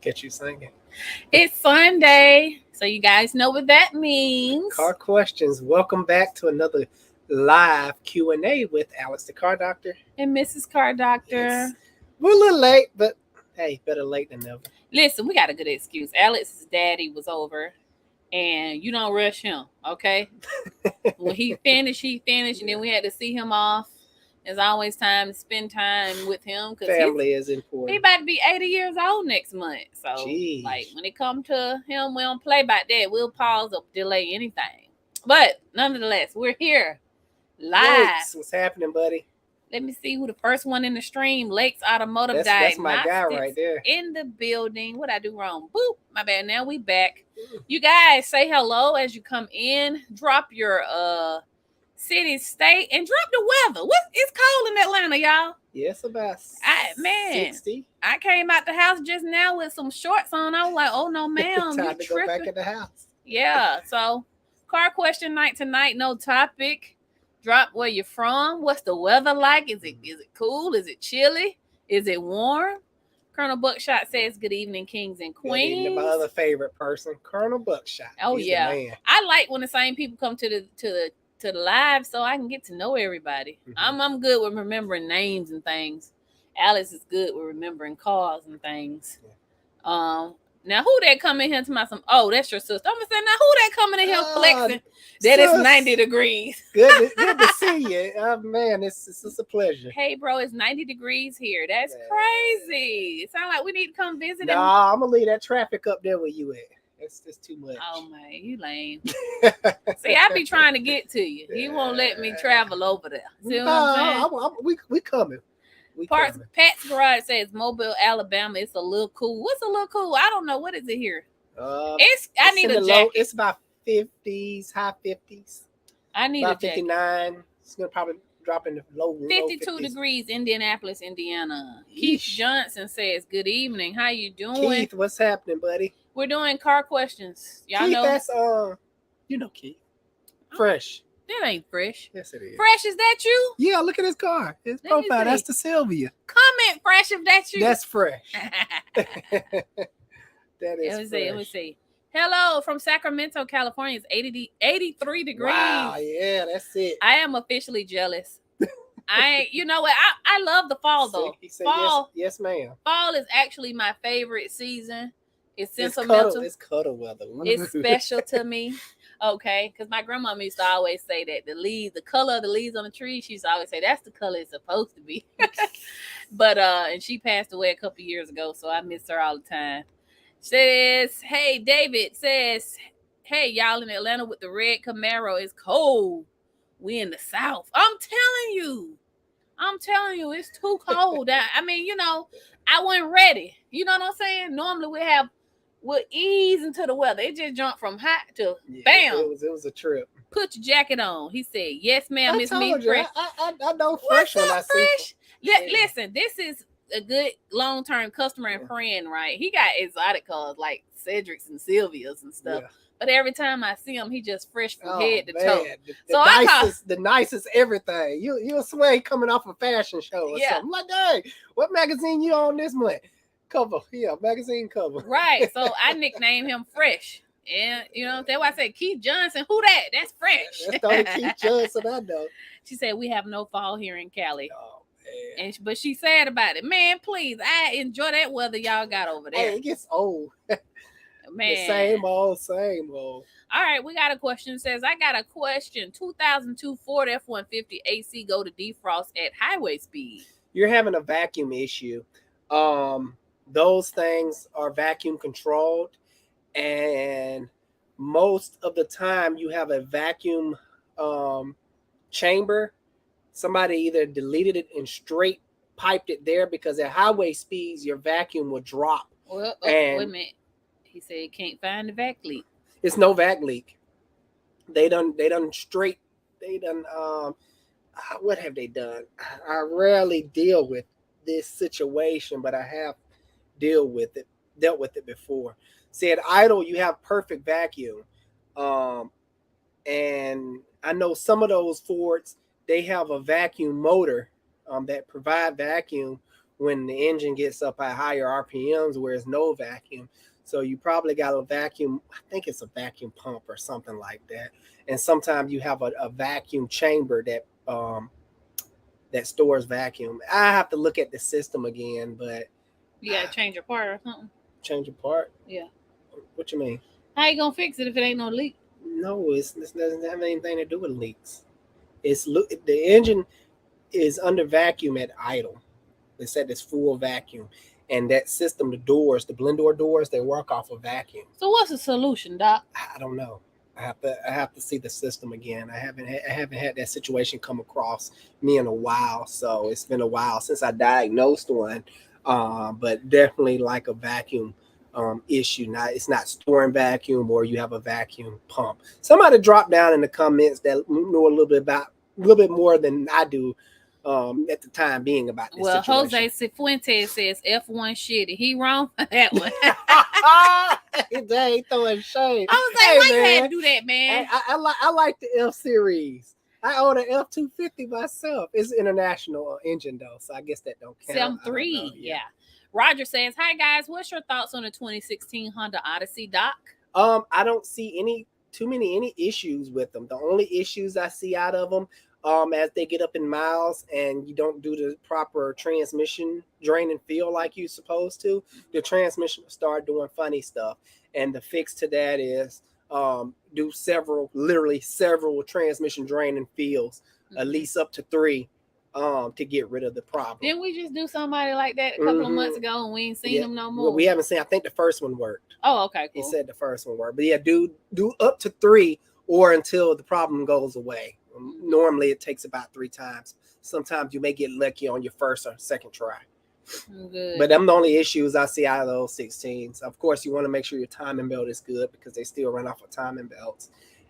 Get you singing. It's Sunday, so you guys know what that means. Car questions. Welcome back to another live Q&A with Alex, the car doctor. And Mrs. Car Doctor. Yes. We're a little late, but hey, better late than never. Listen, we got a good excuse. Alex's daddy was over, and you don't rush him, okay? When he finished, and then we had to see him off. There's always time to spend time with him because Family is he important. about to be 80 years old next month. So, Jeez. like, when it comes to him, we don't play about that. We'll pause or delay anything. But nonetheless, we're here live. Lakes, what's happening, buddy? Let me see who the first one in the stream. Lakes Automotive That's Diagnostics my guy right there. in the building. What I do wrong? Boop. My bad. Now we back. You guys say hello as you come in. Drop your city, state, and drop the weather. It's cold in Atlanta, y'all. Yes, about 60. I came out the house just now with some shorts on. I was like, oh no, ma'am. Time to go back in the house. Yeah. So car question night tonight, no topic. Drop where you're from. What's the weather like? Is it cool? Is it chilly? Is it warm? Colonel Buckshot says, good evening, kings and queens. Good evening, my other favorite person, Colonel Buckshot. Oh, He's yeah. the man. I like when the same people come to the live so I can get to know everybody. Mm-hmm. I'm good with remembering names and things. Alice is good with remembering cars and things. Yeah. Now, who that coming here to my some? Oh, that's your sister. I'm gonna say, now who that coming in here flexing? That is 90 degrees. Good to see you. Oh, man, it's a pleasure. Hey, bro, it's 90 degrees here. That's crazy. It sounds like we need to come visit. Nah, I'm gonna leave that traffic up there where you at. It's too much. Oh man, you lame. See, I be trying to get to you. He won't let me travel over there. See what I'm saying? We coming. Pat's Garage says Mobile, Alabama. It's a little cool. What's a little cool? I don't know. What is it here? I need a jacket. It's about 50s, high 50s. I need about a jacket. 59. It's gonna probably drop in the low 52 low degrees, Indianapolis, Indiana. Keith Johnson says, good evening. How you doing? Keith, what's happening, buddy? We're doing car questions. Y'all Keith, know that's you know Keith. Fresh. That ain't Fresh. Yes, it is. Fresh, is that you? Yeah, look at his car. His profile. That's the Sylvia. Comment, Fresh, if that's you. That's Fresh. That is fresh. Let me see. Hello from Sacramento, California. It's 83 degrees. Wow, yeah, that's it. I am officially jealous. You know what? I love the fall though. He said, fall, yes, ma'am. Fall is actually my favorite season. It's sentimental. It's cuddle weather. It's special to me. Okay, because my grandmama used to always say that the color of the leaves on the tree, she used to always say that's the color it's supposed to be. But and she passed away a couple years ago, so I miss her all the time. Says, hey, David says, hey, y'all in Atlanta with the red Camaro, it's cold. We in the South. I'm telling you, it's too cold. I mean, I wasn't ready. You know what I'm saying? Normally we'll ease into the weather. It just jumped from hot to bam. It was a trip. Put your jacket on. He said, yes, ma'am, it's me, Fresh. I know Fresh. What's up, Fresh? Listen, this is a good long-term customer and friend, right? He got exotic cars like Cedric's and Sylvia's and stuff. Yeah. But every time I see him, he just fresh from head to toe. The nicest everything. You'll swear he coming off a fashion show or something. Like, hey, what magazine you on this month? Cover. Yeah, magazine cover. Right. So I nicknamed him Fresh. And, that's why I said Keith Johnson. Who that? That's Fresh. That's the only Keith Johnson I know. She said, we have no fall here in Cali. Oh, man. But she's sad about it. Man, please. I enjoy that weather y'all got over there. Hey, it gets old. Man. The same old. All right, we got a question. It says, I got a question. 2002 Ford F-150 AC go to defrost at highway speed. You're having a vacuum issue. Those things are vacuum controlled, and most of the time you have a vacuum chamber. Somebody either deleted it and straight piped it there, because at highway speeds your vacuum will drop. Well, wait a minute. He said he can't find the vac leak. It's no vac leak. They done what have they done? I rarely deal with this situation, but I have dealt with it before. See, at idle, you have perfect vacuum. And I know some of those Fords, they have a vacuum motor that provide vacuum when the engine gets up at higher RPMs where it's no vacuum. So you probably got a vacuum, I think it's a vacuum pump or something like that. And sometimes you have a vacuum chamber that stores vacuum. I have to look at the system again, but You gotta change your part or something. change a part. Yeah. What you mean? How you gonna fix it if it ain't no leak? No, this doesn't have anything to do with leaks. The engine is under vacuum at idle. They said it's full vacuum, and that system, the doors, the blend doors, they work off of vacuum. So what's the solution, Doc? I don't know. I have to see the system again. I haven't had that situation come across me in a while, so it's been a while since I diagnosed one. But definitely like a vacuum issue. Not it's not storing vacuum or you have a vacuum pump. Somebody drop down in the comments that know a little bit more than I do at the time being about this Well, situation. Jose Cifuentes says F1 shitty. He wrong for that one. They throwing shade. I was like, why you had to do that, man? I like the F series. I own an F-250 myself. It's an international engine though, so I guess that don't count. CM3, yeah. Roger says, "Hi guys, what's your thoughts on the 2016 Honda Odyssey, Doc?" I don't see any issues with them. The only issues I see out of them, as they get up in miles and you don't do the proper transmission drain and feel like you're supposed to, the transmission will start doing funny stuff. And the fix to that is do literally several transmission drain and feels, at least up to 3, to get rid of the problem. Didn't we just do somebody like that a couple of months ago and we ain't seen them no more? Well, we haven't seen. I think the first one worked. Oh, okay, cool. He said the first one worked, but yeah, do up to 3 or until the problem goes away. Normally, it takes about 3 times. Sometimes you may get lucky on your first or second try. Good. But them the only issues I see out of those 16s. Of course, you want to make sure your timing belt is good because they still run off of timing belts.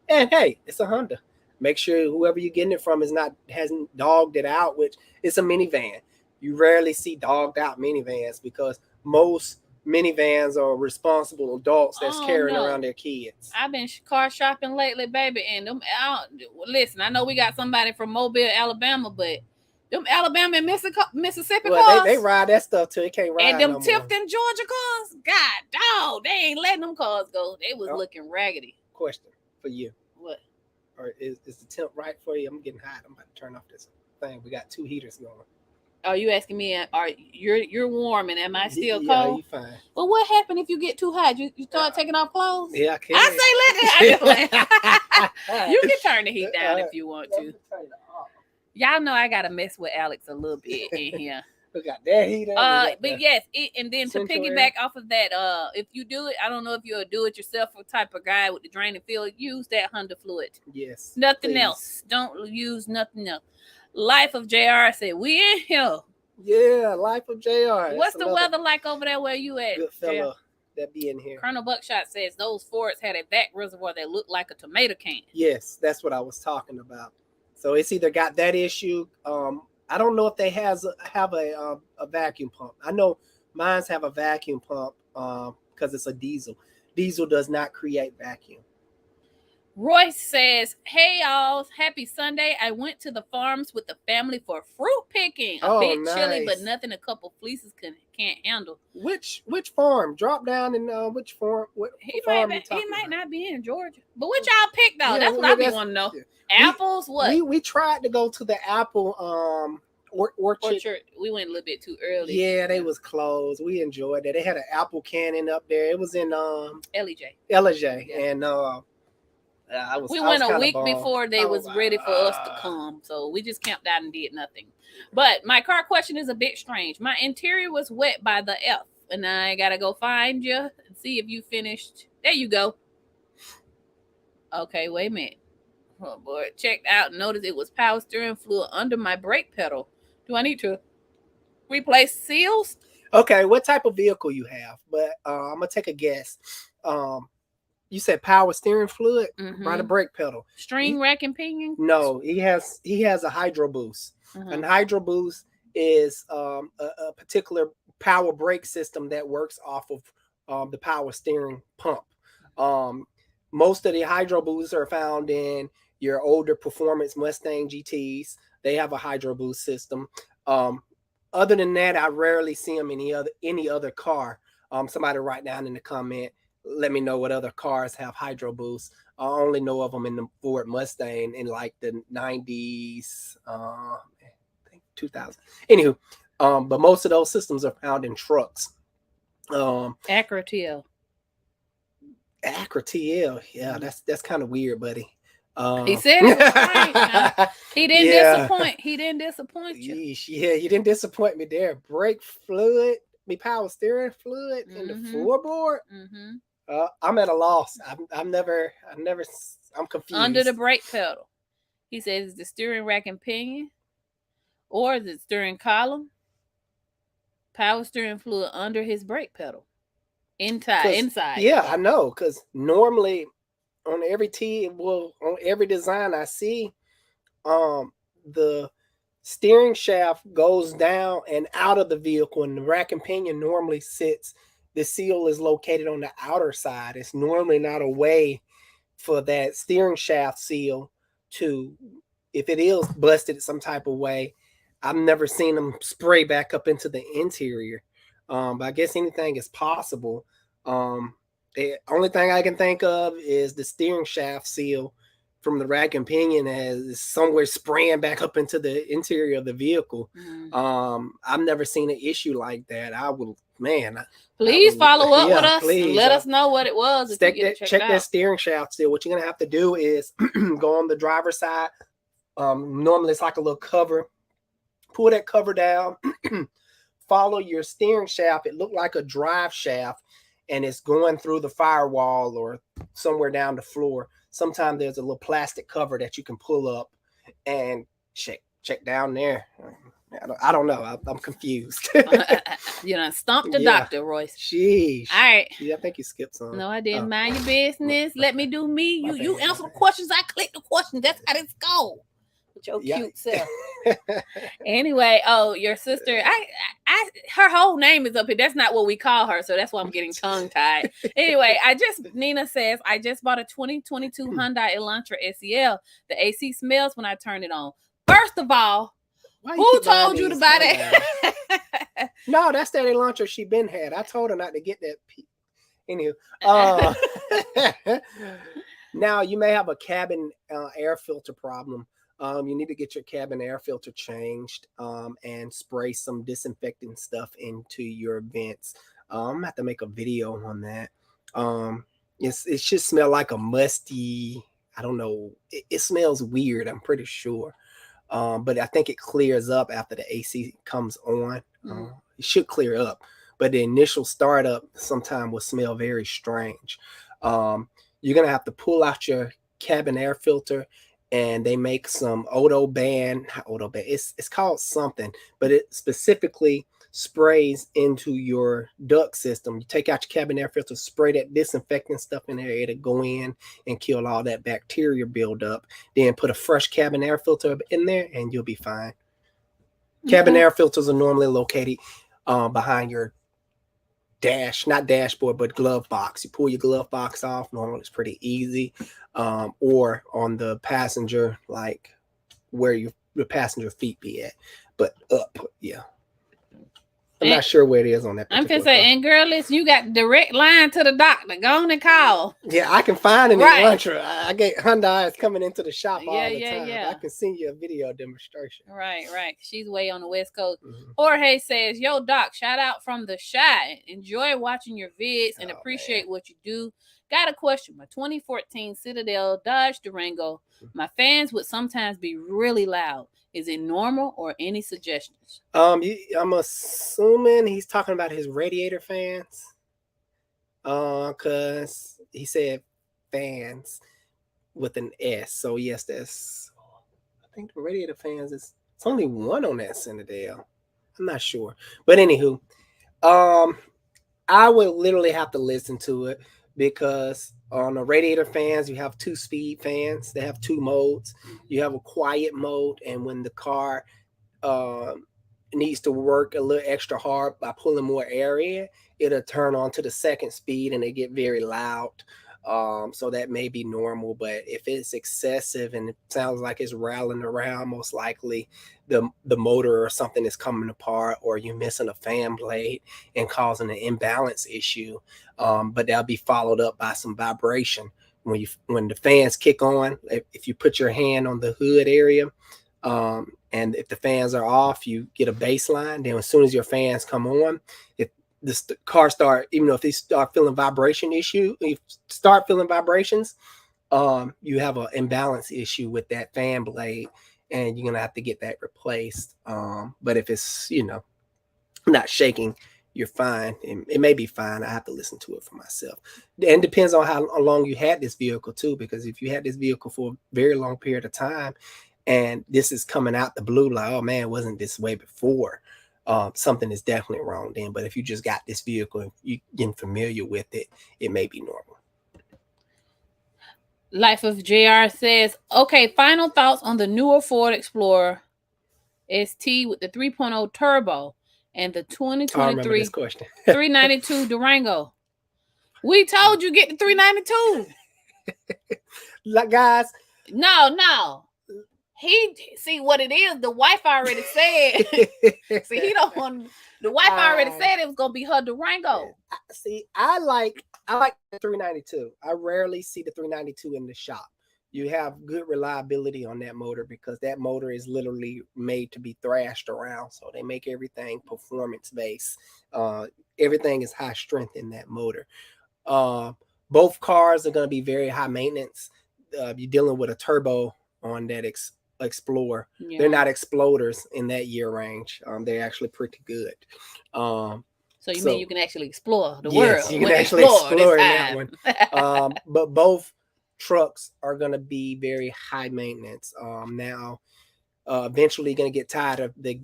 And hey, it's a Honda. Make sure whoever you're getting it from hasn't dogged it out, which it's a minivan. You rarely see dogged out minivans because most minivans are responsible adults that's carrying around their kids. I've been car shopping lately, baby, and listen, I know we got somebody from Mobile, Alabama, but them Alabama and Mississippi cars, they ride that stuff till it can't ride. And them no Tifton, more. Georgia cars, God dog, they ain't letting them cars go. They was looking raggedy. Question for you. What? Or is the temp right for you? I'm getting hot. I'm about to turn off this thing. We got 2 heaters going. Are you asking me? Are you're warm and am I still cold? Yeah, you fine. Well, what happened if you get too hot? You start taking off clothes? Yeah, I can. I say let it. You can turn the heat down if you want to. Y'all know I gotta mess with Alex a little bit in here. We got that heater. But yes, and then to piggyback off of that, if you do it, I don't know if you're a do-it-yourself type of guy with the drain and fill. Use that Honda fluid. Yes. Nothing else. Don't use nothing else. Life of JR said, "We in here." Yeah, Life of JR. What's the weather like over there where you at? Good fella that be in here. Colonel Buckshot says those Fords had a vac reservoir that looked like a tomato can. Yes, that's what I was talking about. So it's either got that issue. I don't know if they have a vacuum pump. I know mine's have a vacuum pump because it's a diesel. Diesel does not create vacuum. Royce says, "Hey y'all, happy Sunday. I went to the farms with the family for fruit picking. A bit chilly, but nothing a couple fleeces can't handle." Which farm? Drop down in which farm? He might not be in Georgia. But what y'all picked though? That's what I want to know. Apples, what? We tried to go to the apple orchard. We went a little bit too early. Yeah, they was closed. We enjoyed that. They had an apple cannon up there. It was in Elijah. And we went a week before they was ready for us to come, so we just camped out and did nothing. But my car question is a bit strange. My interior was wet by the F, and I gotta go find you and see if you finished. There you go. Okay, wait a minute. Oh boy, checked out and noticed it was power steering fluid under my brake pedal. Do I need to replace seals? Okay, what type of vehicle you have? But I'm gonna take a guess. You said power steering fluid by the brake pedal. String rack and pinion? No, he has a hydro boost. And hydro boost is a particular power brake system that works off of the power steering pump. Most of the hydro boosts are found in your older performance Mustang GTs. They have a hydro boost system. Other than that, I rarely see them in any other car. Somebody write down in the comment, let me know what other cars have hydro boost. I only know of them in the Ford Mustang in like the 90s, I think 2000. Anywho, but most of those systems are found in trucks. Acura TL. Acura TL, yeah, that's kind of weird, buddy. He said it was strange. Now. He didn't disappoint. He didn't disappoint you. Yeesh, yeah, you didn't disappoint me there. Brake fluid, power steering fluid, and the floorboard. I'm at a loss. I'm confused. Under the brake pedal, he says, is the steering rack and pinion, or is it steering column? Power steering fluid under his brake pedal. Inside. Yeah, I know, because normally on every on every design I see, the steering shaft goes down and out of the vehicle, and the rack and pinion normally sits. The seal is located on the outer side. It's normally not a way for that steering shaft seal to, if it is busted some type of way, I've never seen them spray back up into the interior. But I guess anything is possible. The only thing I can think of is the steering shaft seal from the rack and pinion is somewhere spraying back up into the interior of the vehicle. I've never seen an issue like that. Please follow up with us and let us know what it was. Check that steering shaft seal. What you're gonna have to do is go on the driver's side. Normally it's like a little cover. Pull that cover down. Follow your steering shaft. It looked like a drive shaft, and it's going through the firewall or somewhere down the floor. Sometimes there's a little plastic cover that you can pull up and check down there. I don't know. I'm confused. You done stumped the doctor, Royce. Sheesh. All right. Yeah, I think you skipped some. No, I didn't. Mind your business. Let me do me. You answer the questions. I click the questions. That's how this go. With your cute self. Anyway, your sister, her whole name is up here. That's not what we call her, so that's why I'm getting tongue tied. Anyway, Nina says, I just bought a 2022 Honda Elantra SEL. The AC smells when I turn it on. First of all, who told you to buy that? No, that's that Elantra she been had. I told her not to get that. Anywho, now you may have a cabin air filter problem. You need to get your cabin air filter changed and spray some disinfecting stuff into your vents. I'm gonna have to make a video on that. It should smell like a musty, I don't know. It smells weird, I'm pretty sure. But I think it clears up after the AC comes on. It should clear up. But the initial startup sometime will smell very strange. You're going to have to pull out your cabin air filter, and they make some it's called something, but it specifically sprays into your duct system. You take out your cabin air filter, spray that disinfectant stuff in there, it'll go in and kill all that bacteria buildup. Then put a fresh cabin air filter in there and you'll be fine. Cabin air filters are normally located behind your not dashboard, but glove box. You pull your glove box off. Normally it's pretty easy. Or on the passenger, like where the passenger feet be at, but up. Yeah. I'm not sure where it is on that. I'm just saying, and girl, listen, you got direct line to the doctor. Go on and call. Yeah, I can find an Elantra. I get Honda is coming into the shop all the time. Yeah. I can send you a video demonstration. Right. She's way on the West Coast. Jorge says, yo, Doc, shout out from the Shy. Enjoy watching your vids and appreciate what you do. Got a question. My 2014 Citadel Dodge Durango. My fans would sometimes be really loud. Is it normal or any suggestions? I'm assuming he's talking about his radiator fans. Because he said fans with an S. So yes, I think the radiator fans it's only one on that Citadel. I'm not sure. But anywho, I would literally have to listen to it, because on the radiator fans, you have 2-speed fans. They have 2 modes. You have a quiet mode, and when the car needs to work a little extra hard by pulling more air in, it'll turn on to the 2nd speed, and they get very loud. So that may be normal, but if it's excessive and it sounds like it's rattling around, most likely the motor or something is coming apart, or you're missing a fan blade and causing an imbalance issue. But that'll be followed up by some vibration when the fans kick on. If you put your hand on the hood area, and if the fans are off, you get a baseline. Then as soon as your fans come on, if this car start, even though if they start feeling start feeling vibrations, you have an imbalance issue with that fan blade, and you're gonna have to get that replaced. But if it's not shaking, you're fine. It may be fine. I have to listen to it for myself. And depends on how long you had this vehicle too, because if you had this vehicle for a very long period of time, and this is coming out the blue, like, oh man, it wasn't this way before. Something is definitely wrong then. But if you just got this vehicle and you getting familiar with it, it may be normal. Life of JR says, okay, final thoughts on the newer Ford Explorer ST with the 3.0 turbo and the 2023 392 Durango. We told you get the 392. Like, guys, no. He see what it is. The wife already said. See, he don't want. The wife already said it was gonna be her Durango. See, I like the 392. I rarely see the 392 in the shop. You have good reliability on that motor because that motor is literally made to be thrashed around. So they make everything performance based. Everything is high strength in that motor. Both cars are going to be very high maintenance. You're dealing with a turbo on that Explorer. Yeah. They're not exploders in that year range. They're actually pretty good. So you mean you can actually explore the world? Yes, you can actually explore in that one. But both trucks are going to be very high maintenance. Now, eventually going to get tired of the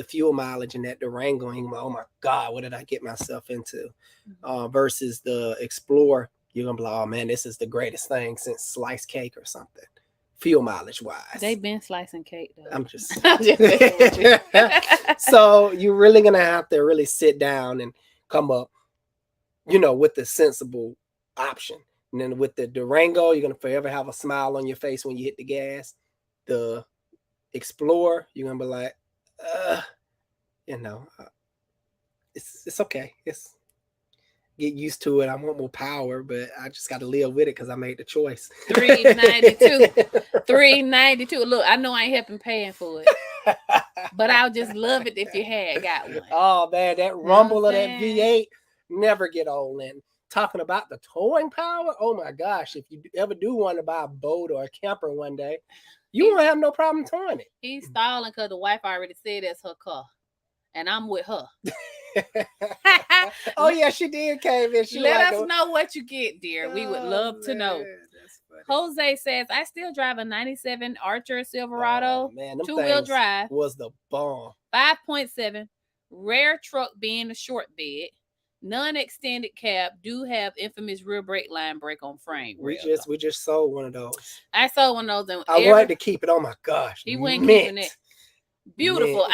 fuel mileage in that Durango. And oh my God, what did I get myself into? Versus the Explorer, you're going to be like, oh man, this is the greatest thing since sliced cake or something. Fuel mileage wise, they've been slicing cake though. I'm just so you're really gonna have to really sit down and come up, with the sensible option. And then with the Durango, you're gonna forever have a smile on your face when you hit the gas. The Explorer, you're gonna be like, it's okay. It's get used to it. I want more power, but I just got to live with it because I made the choice. 392. Look, I know I ain't helping paying for it, but I'll just love it if you had got one. Oh man, that rumble of that V8 never get old. And talking about the towing power, oh my gosh, if you ever do want to buy a boat or a camper one day, you won't have no problem towing it. He's stalling because the wife already said that's her car, and I'm with her. Oh yeah, she did came in. Let us know what you get, dear. We would love to know. Jose says, I still drive a 97 Archer Silverado, two-wheel drive. Was the bomb. 5.7, rare truck being a short bed, non-extended cab, do have infamous rear brake line brake on frame. We just sold one of those. I sold one of those. I wanted to keep it. Oh my gosh, he wasn't keeping it. Beautiful.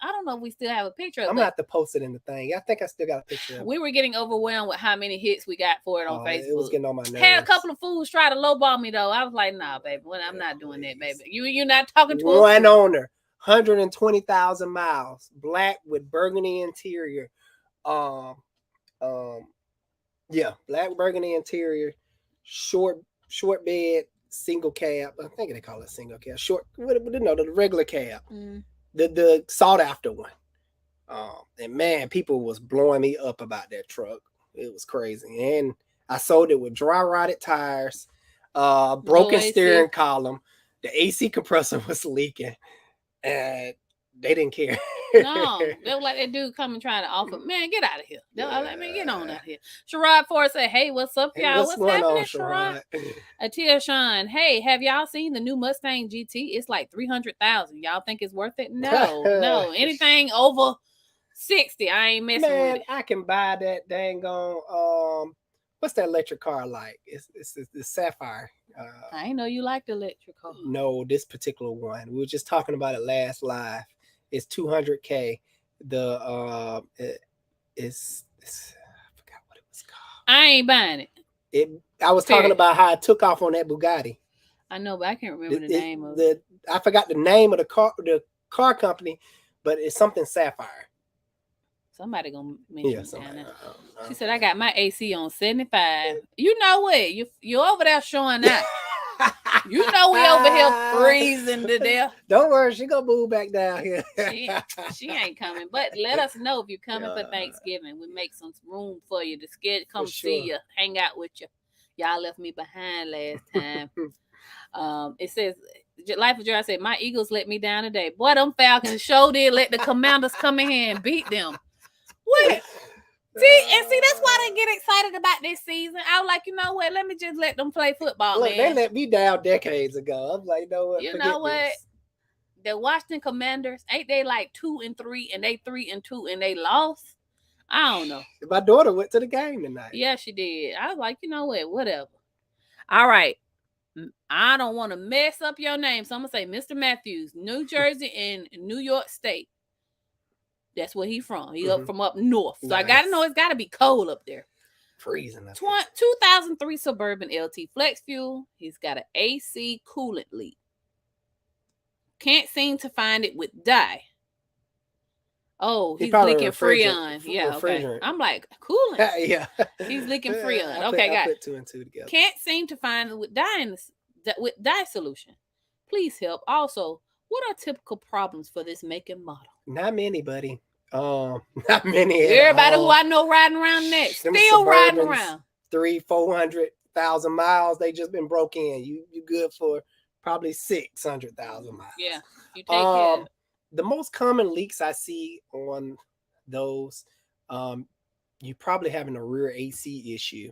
I don't know if we still have a picture of it. I'm going to have to post it in the thing. I think I still got a picture of it. We were getting overwhelmed with how many hits we got for it on Facebook. It was getting on my nerves. Had a couple of fools try to lowball me, though. I was like, nah, baby. I'm not doing that, baby. You're not talking to one owner, 120,000 miles, black with burgundy interior. Black burgundy interior, short bed, single cab. I think they call it single cab. The regular cab. The sought after one. And man, people was blowing me up about that truck. It was crazy. And I sold it with dry rotted tires, broken steering column. The AC compressor was leaking, and they didn't care. No, they were like that dude coming trying to offer, man, get out of here. They were like, man, get on out here. Sherrod Ford said, hey, what's up, y'all? What's happening, Sherrod? Atia Sean, hey, have y'all seen the new Mustang GT? It's like $300,000. Y'all think it's worth it? No. Anything over 60, I ain't messing with it. I can buy that dang on, what's that electric car like? It's the Sapphire. I didn't know you liked the electric car. No, this particular one. We were just talking about it last live. It's $200K. It's I forgot what it was called. I ain't buying it. I was talking about how it took off on that Bugatti. I know, but I can't remember the name of it. I forgot the name of the car company, but it's something Sapphire. Somebody gonna mention it down there. I She said, I got my AC on 75. You know what? You over there showing out. You know we over here freezing to death. Don't worry, she gonna move back down here. she ain't coming. But let us know if you're coming for Thanksgiving. We make some room for you to come see you, hang out with you. Y'all left me behind last time. It says, Life of Joy said, my Eagles let me down today. Boy, them Falcons sure did let the Commanders come in here and beat them. What? See, that's why they get excited about this season. I was like, you know what? Let me just let them play football. Look, man. They let me down decades ago. I'm like, you know what? The Washington Commanders, ain't they like 2-3 and they 3-2 and they lost? I don't know. My daughter went to the game tonight. Yeah, she did. I was like, you know what? Whatever. All right. I don't want to mess up your name, so I'm gonna say Mr. Matthews, New Jersey and New York State. That's where he's from. He up from up north. So I gotta know it's gotta be cold up there. Freezing. 2003 Suburban LT Flex Fuel. He's got an AC coolant leak. Can't seem to find it with dye. Oh, he's leaking Freon. Yeah, okay. I'm like, coolant. Yeah. He's leaking Freon. Okay, got it. Put 2 and 2 together. Can't seem to find it with dye solution. Please help. Also, what are typical problems for this make and model? Not many, buddy. Not many. Everybody who I know riding around next, still riding around. 300,000-400,000 miles. They just been broke in. You good for probably 600,000 miles. Yeah, you take care of it. The most common leaks I see on those, you probably having a rear AC issue.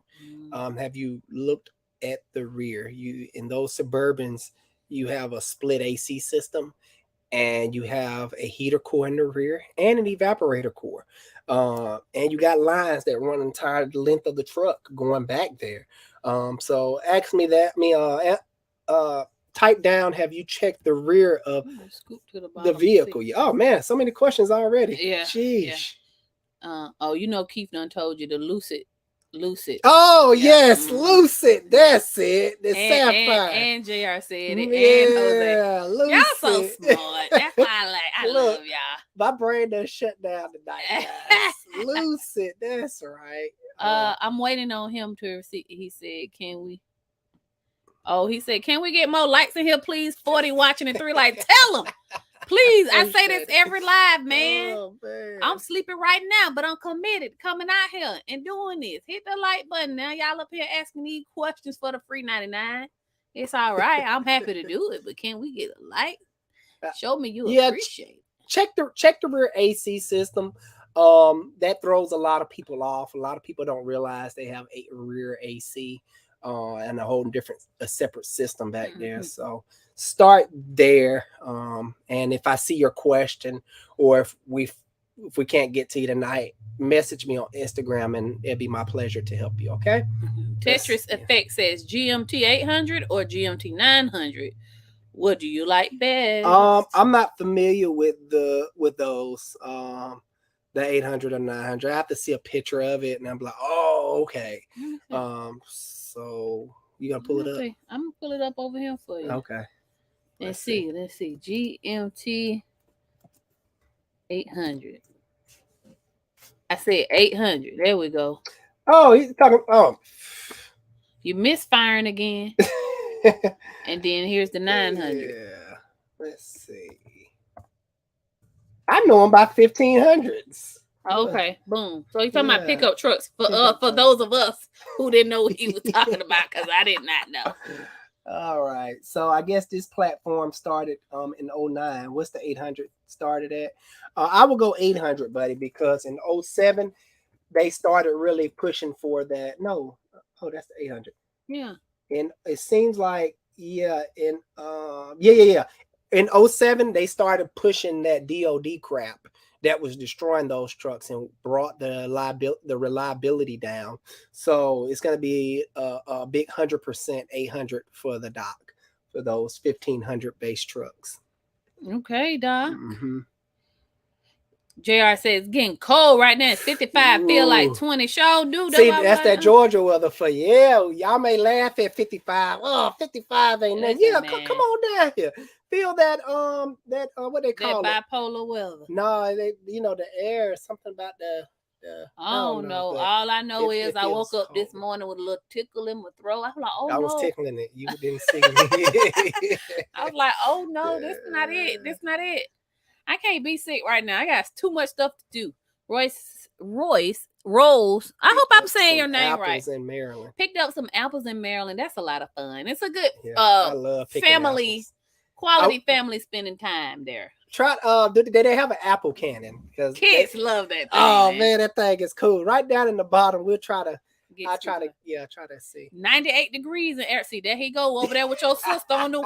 Have you looked at the rear? You in those Suburbans, you have a split AC system, and you have a heater core in the rear and an evaporator core, and you got lines that run entire length of the truck going back there. So ask me that. Type down, have you checked the rear of the vehicle? Oh man, so many questions already. Yeah. Jeez. Yeah. Keith done told you the Lucid. Oh yes, Lucid. That's it. The Sapphire. And JR said it. Yeah, and Jose. Lucid. Y'all so smart. That's why I love y'all. My brain done shut down tonight, guys. Lucid. That's right. I'm waiting on him to see. He said, "Can we?" Oh, he said, "Can we get more likes in here, please?" 40 watching and 3 like, tell them, please. I say this every live, man. Oh, man. I'm sleeping right now, but I'm committed coming out here and doing this. Hit the like button now. Y'all up here asking these questions for the free 99. It's all right. I'm happy to do it, but can we get a like? Show me you appreciate. Check the rear AC system. That throws a lot of people off. A lot of people don't realize they have a rear AC. And a separate system back there. So start there. And if I see your question, or if we can't get to you tonight, message me on Instagram and it'll be my pleasure to help you. Okay. Tetris Effect says GMT 800 or GMT 900. What do you like best? I'm not familiar with those. The 800 or 900. I have to see a picture of it, and I'm like, oh, okay. So you gonna pull it up? I'm gonna pull it up over here for you. Okay. Let's see. GMT 800. I said 800. There we go. Oh, he's talking. Oh, you misfiring again. And then here's the 900. Yeah. Let's see. I know him by 1500s. Okay, boom. So he's talking about pickup trucks for those of us who didn't know what he was talking about, because I did not know. All right. So I guess this platform started in 09. What's the 800 started at? I will go 800, buddy, because in 07 they started really pushing for that. No. Oh, that's the 800. Yeah. And it seems like in 07 they started pushing that DOD crap that was destroying those trucks and brought the reliability down. So it's going to be a big 100% 800 for the dock for those 1500 base trucks. Okay, Doc. JR says it's getting cold right now. It's 55, feel like 20. Sure do. See, that's that Georgia weather for you. Yeah, y'all may laugh at 55. Oh, 55 ain't nothing. Yeah, come on down here. Feel that what they call that bipolar weather. No, the air, something about the I don't know. All I know is I woke up this morning with a little tickle in my throat. I was like, oh no. I was tickling it. You didn't see me. I was like, oh no, this is not it. This is not it. I can't be sick right now. I got too much stuff to do. Royce Rolls. I hope I'm saying your name right. In Maryland. Picked up some apples in Maryland. That's a lot of fun. It's a good I love family, quality family spending time there. Did they have an apple cannon? Because kids love that thing. Oh man, that thing is cool. Right down in the bottom, we'll try to try to see. 98 degrees in air. See, there he go over there with your sister on the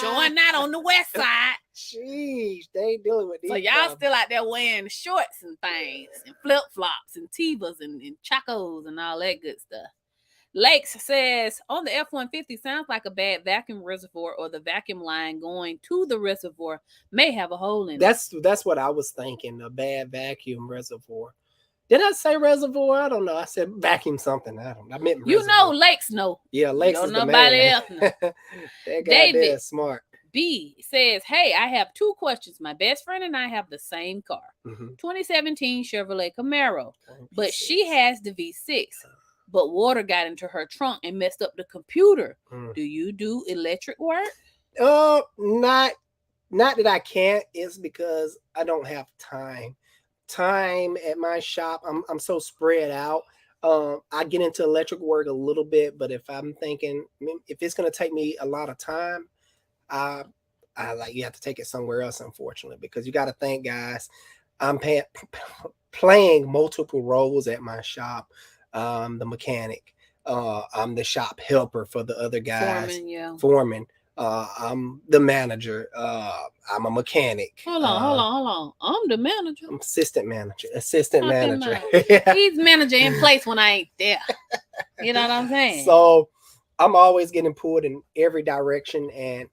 showing that on the west side. Jeez, they ain't dealing with these. So y'all still out there wearing shorts and things and flip-flops and Tevas and Chacos and all that good stuff. Lakes says on the F-150 sounds like a bad vacuum reservoir or the vacuum line going to the reservoir may have a hole in it. That's what I was thinking, a bad vacuum reservoir. Did I say reservoir? I don't know. I said vacuum something. I meant reservoir. Lakes know. Yeah, Lakes is the man. Nobody else know. That guy there is smart. B says, hey, I have 2 questions. My best friend and I have the same car. 2017 Chevrolet Camaro. But she has the V6. But water got into her trunk and messed up the computer. Do you do electric work? Not that I can't. It's because I don't have time at my shop. I'm so spread out. I get into electric work a little bit, but if I'm thinking, if it's going to take me a lot of time, I you have to take it somewhere else, unfortunately, because you got to think, guys, I'm playing multiple roles at my shop. The mechanic, I'm the shop helper for the other guys. Foreman. I'm the manager. I'm a mechanic. Hold on. I'm the manager. I'm assistant manager. He's manager in place when I ain't there. You know what I'm saying? So I'm always getting pulled in every direction, and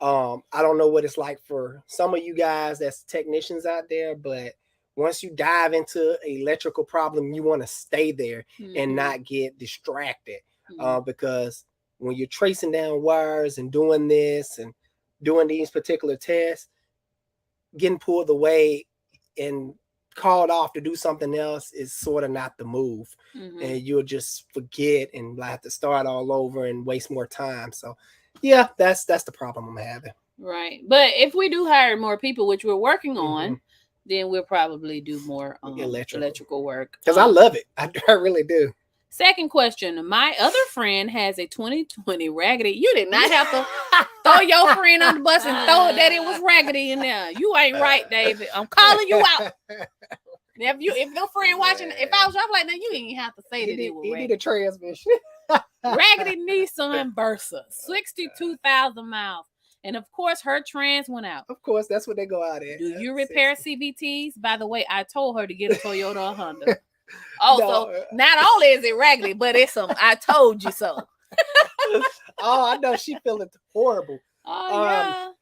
I don't know what it's like for some of you guys that's technicians out there, but once you dive into an electrical problem, you want to stay there and not get distracted, because when you're tracing down wires and doing this and doing these particular tests, getting pulled away and called off to do something else is sort of not the move. And you'll just forget and have to start all over and waste more time. So yeah, that's the problem I'm having. Right. But if we do hire more people, which we're working on, then we'll probably do more electrical work. Because I love it. I really do. Second question. My other friend has a 2020 Raggedy. You did not have to throw your friend on the bus and throw it that it was Raggedy in there. You ain't right, David. I'm calling you out. If your friend watching, if I was like, now you ain't have to say that it was Raggedy. He need a transmission. Raggedy Nissan Versa, 62,000 miles. And of course, her trans went out. Of course, that's what they go out at. Do you repair CVTs? By the way, I told her to get a Toyota or Honda. So not only is it raggedy, but it's some I told you so. Oh, I know she feeling horrible. Oh, yeah.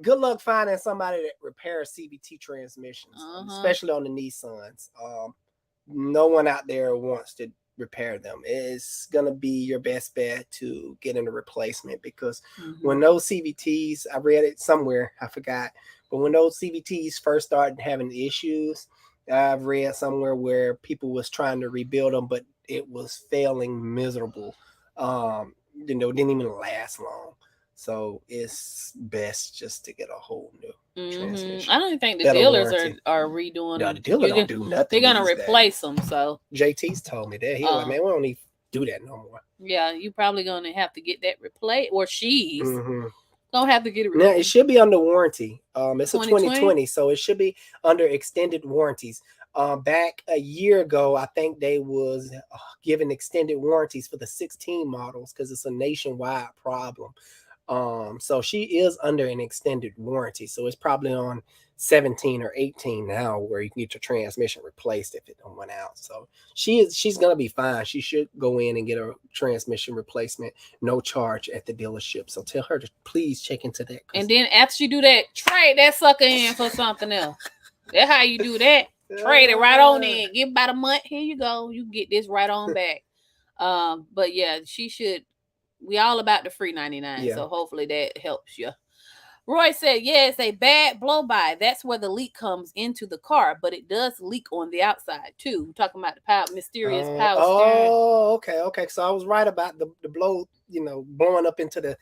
Good luck finding somebody that repairs CVT transmissions, especially on the Nissans. No one out there wants to repair them. It's gonna be your best bet to get in a replacement, because when those CVTs, I read it somewhere, I forgot, but when those CVTs first started having issues, I've read somewhere where people was trying to rebuild them, but it was failing miserable. Didn't even last long. So it's best just to get a whole new transmission. I don't think the dealers are redoing them. No, the dealer don't do nothing. They're gonna replace them. So JT's told me that. He was like, man, we don't need to do that no more. Yeah, you probably gonna have to get that replaced, or she's gonna have to get it replaced. Now it should be under warranty. It's a 2020, so it should be under extended warranties. Back a year ago, I think they was giving extended warranties for the 16 models because it's a nationwide problem. So she is under an extended warranty. So it's probably on 17 or 18 now where you can get your transmission replaced if it don't went out. So she's going to be fine. She should go in and get a transmission replacement, no charge at the dealership. So tell her to please check into that. And then after she do that, trade that sucker in for something else. That's how you do that. Trade it right on in. Give about a month. Here you go. You get this right on back. But yeah, she should. We all about the free 99. Yeah. So hopefully that helps you. Roy said, yeah, it's a bad blow by. That's where the leak comes into the car, but it does leak on the outside too. We're talking about the mysterious power steering. Oh, okay. So I was right about the blow, blowing up into the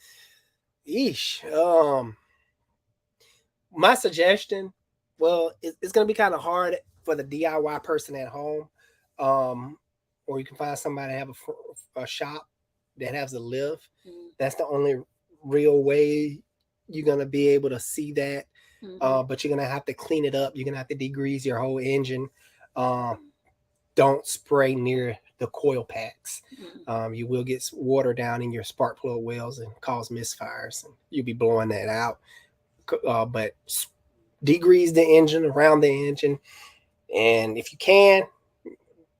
yeesh. My suggestion, well, it's gonna be kind of hard for the DIY person at home. Or you can find somebody to have a shop that has a lift. Mm-hmm. That's the only real way you're gonna be able to see that. Mm-hmm. But you're gonna have to clean it up. You're gonna have to degrease your whole engine. Don't spray near the coil packs. Mm-hmm. You will get water down in your spark plug wells and cause misfires, and you'll be blowing that out. But degrease the engine, around the engine, and if you can,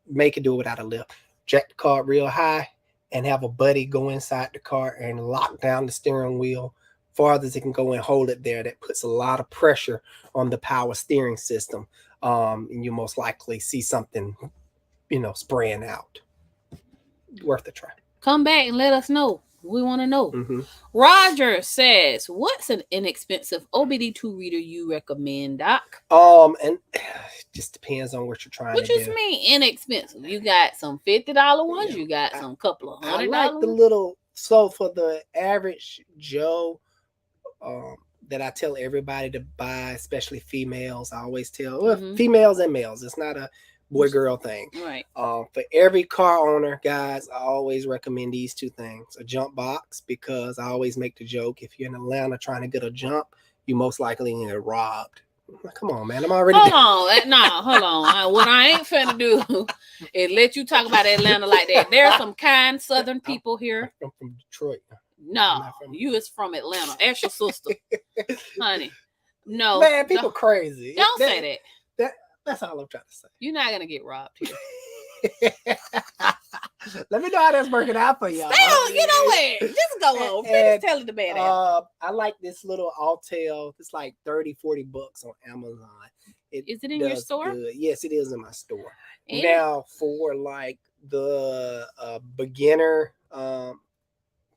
make it do it without a lift. Jack the car real high and have a buddy go inside the car and lock down the steering wheel farther as it can go and hold it there. That puts a lot of pressure on the power steering system, and you most likely see something, spraying out. Worth a try. Come back and let us know. We want to know. Mm-hmm. Roger says, what's an inexpensive OBD2 reader you recommend, Doc? And it just depends on what you're trying to do. What you mean inexpensive? You got some $50 ones, you got some couple of $100. I like the little, so for the average Joe, that I tell everybody to buy, especially females, I always tell females and males. It's not a boy-girl thing. Right. For every car owner, guys, I always recommend these two things. A jump box, because I always make the joke, if you're in Atlanta trying to get a jump, you most likely get robbed. Come on, man. I'm already... Hold on. What I ain't finna do is let you talk about Atlanta like that. There's some kind Southern people here. I'm from Detroit. No, you is from Atlanta. Ask your sister. Honey. No. Man, people crazy. Don't say that. That's all I'm trying to say. You're not going to get robbed here. Let me know how that's working out for y'all. Stay on, you know what? Just go on. Finish telling the bad ass. I like this little Altel. It's like $30-$40 on Amazon. Is it in your store? Good. Yes, it is in my store. And now for like the beginner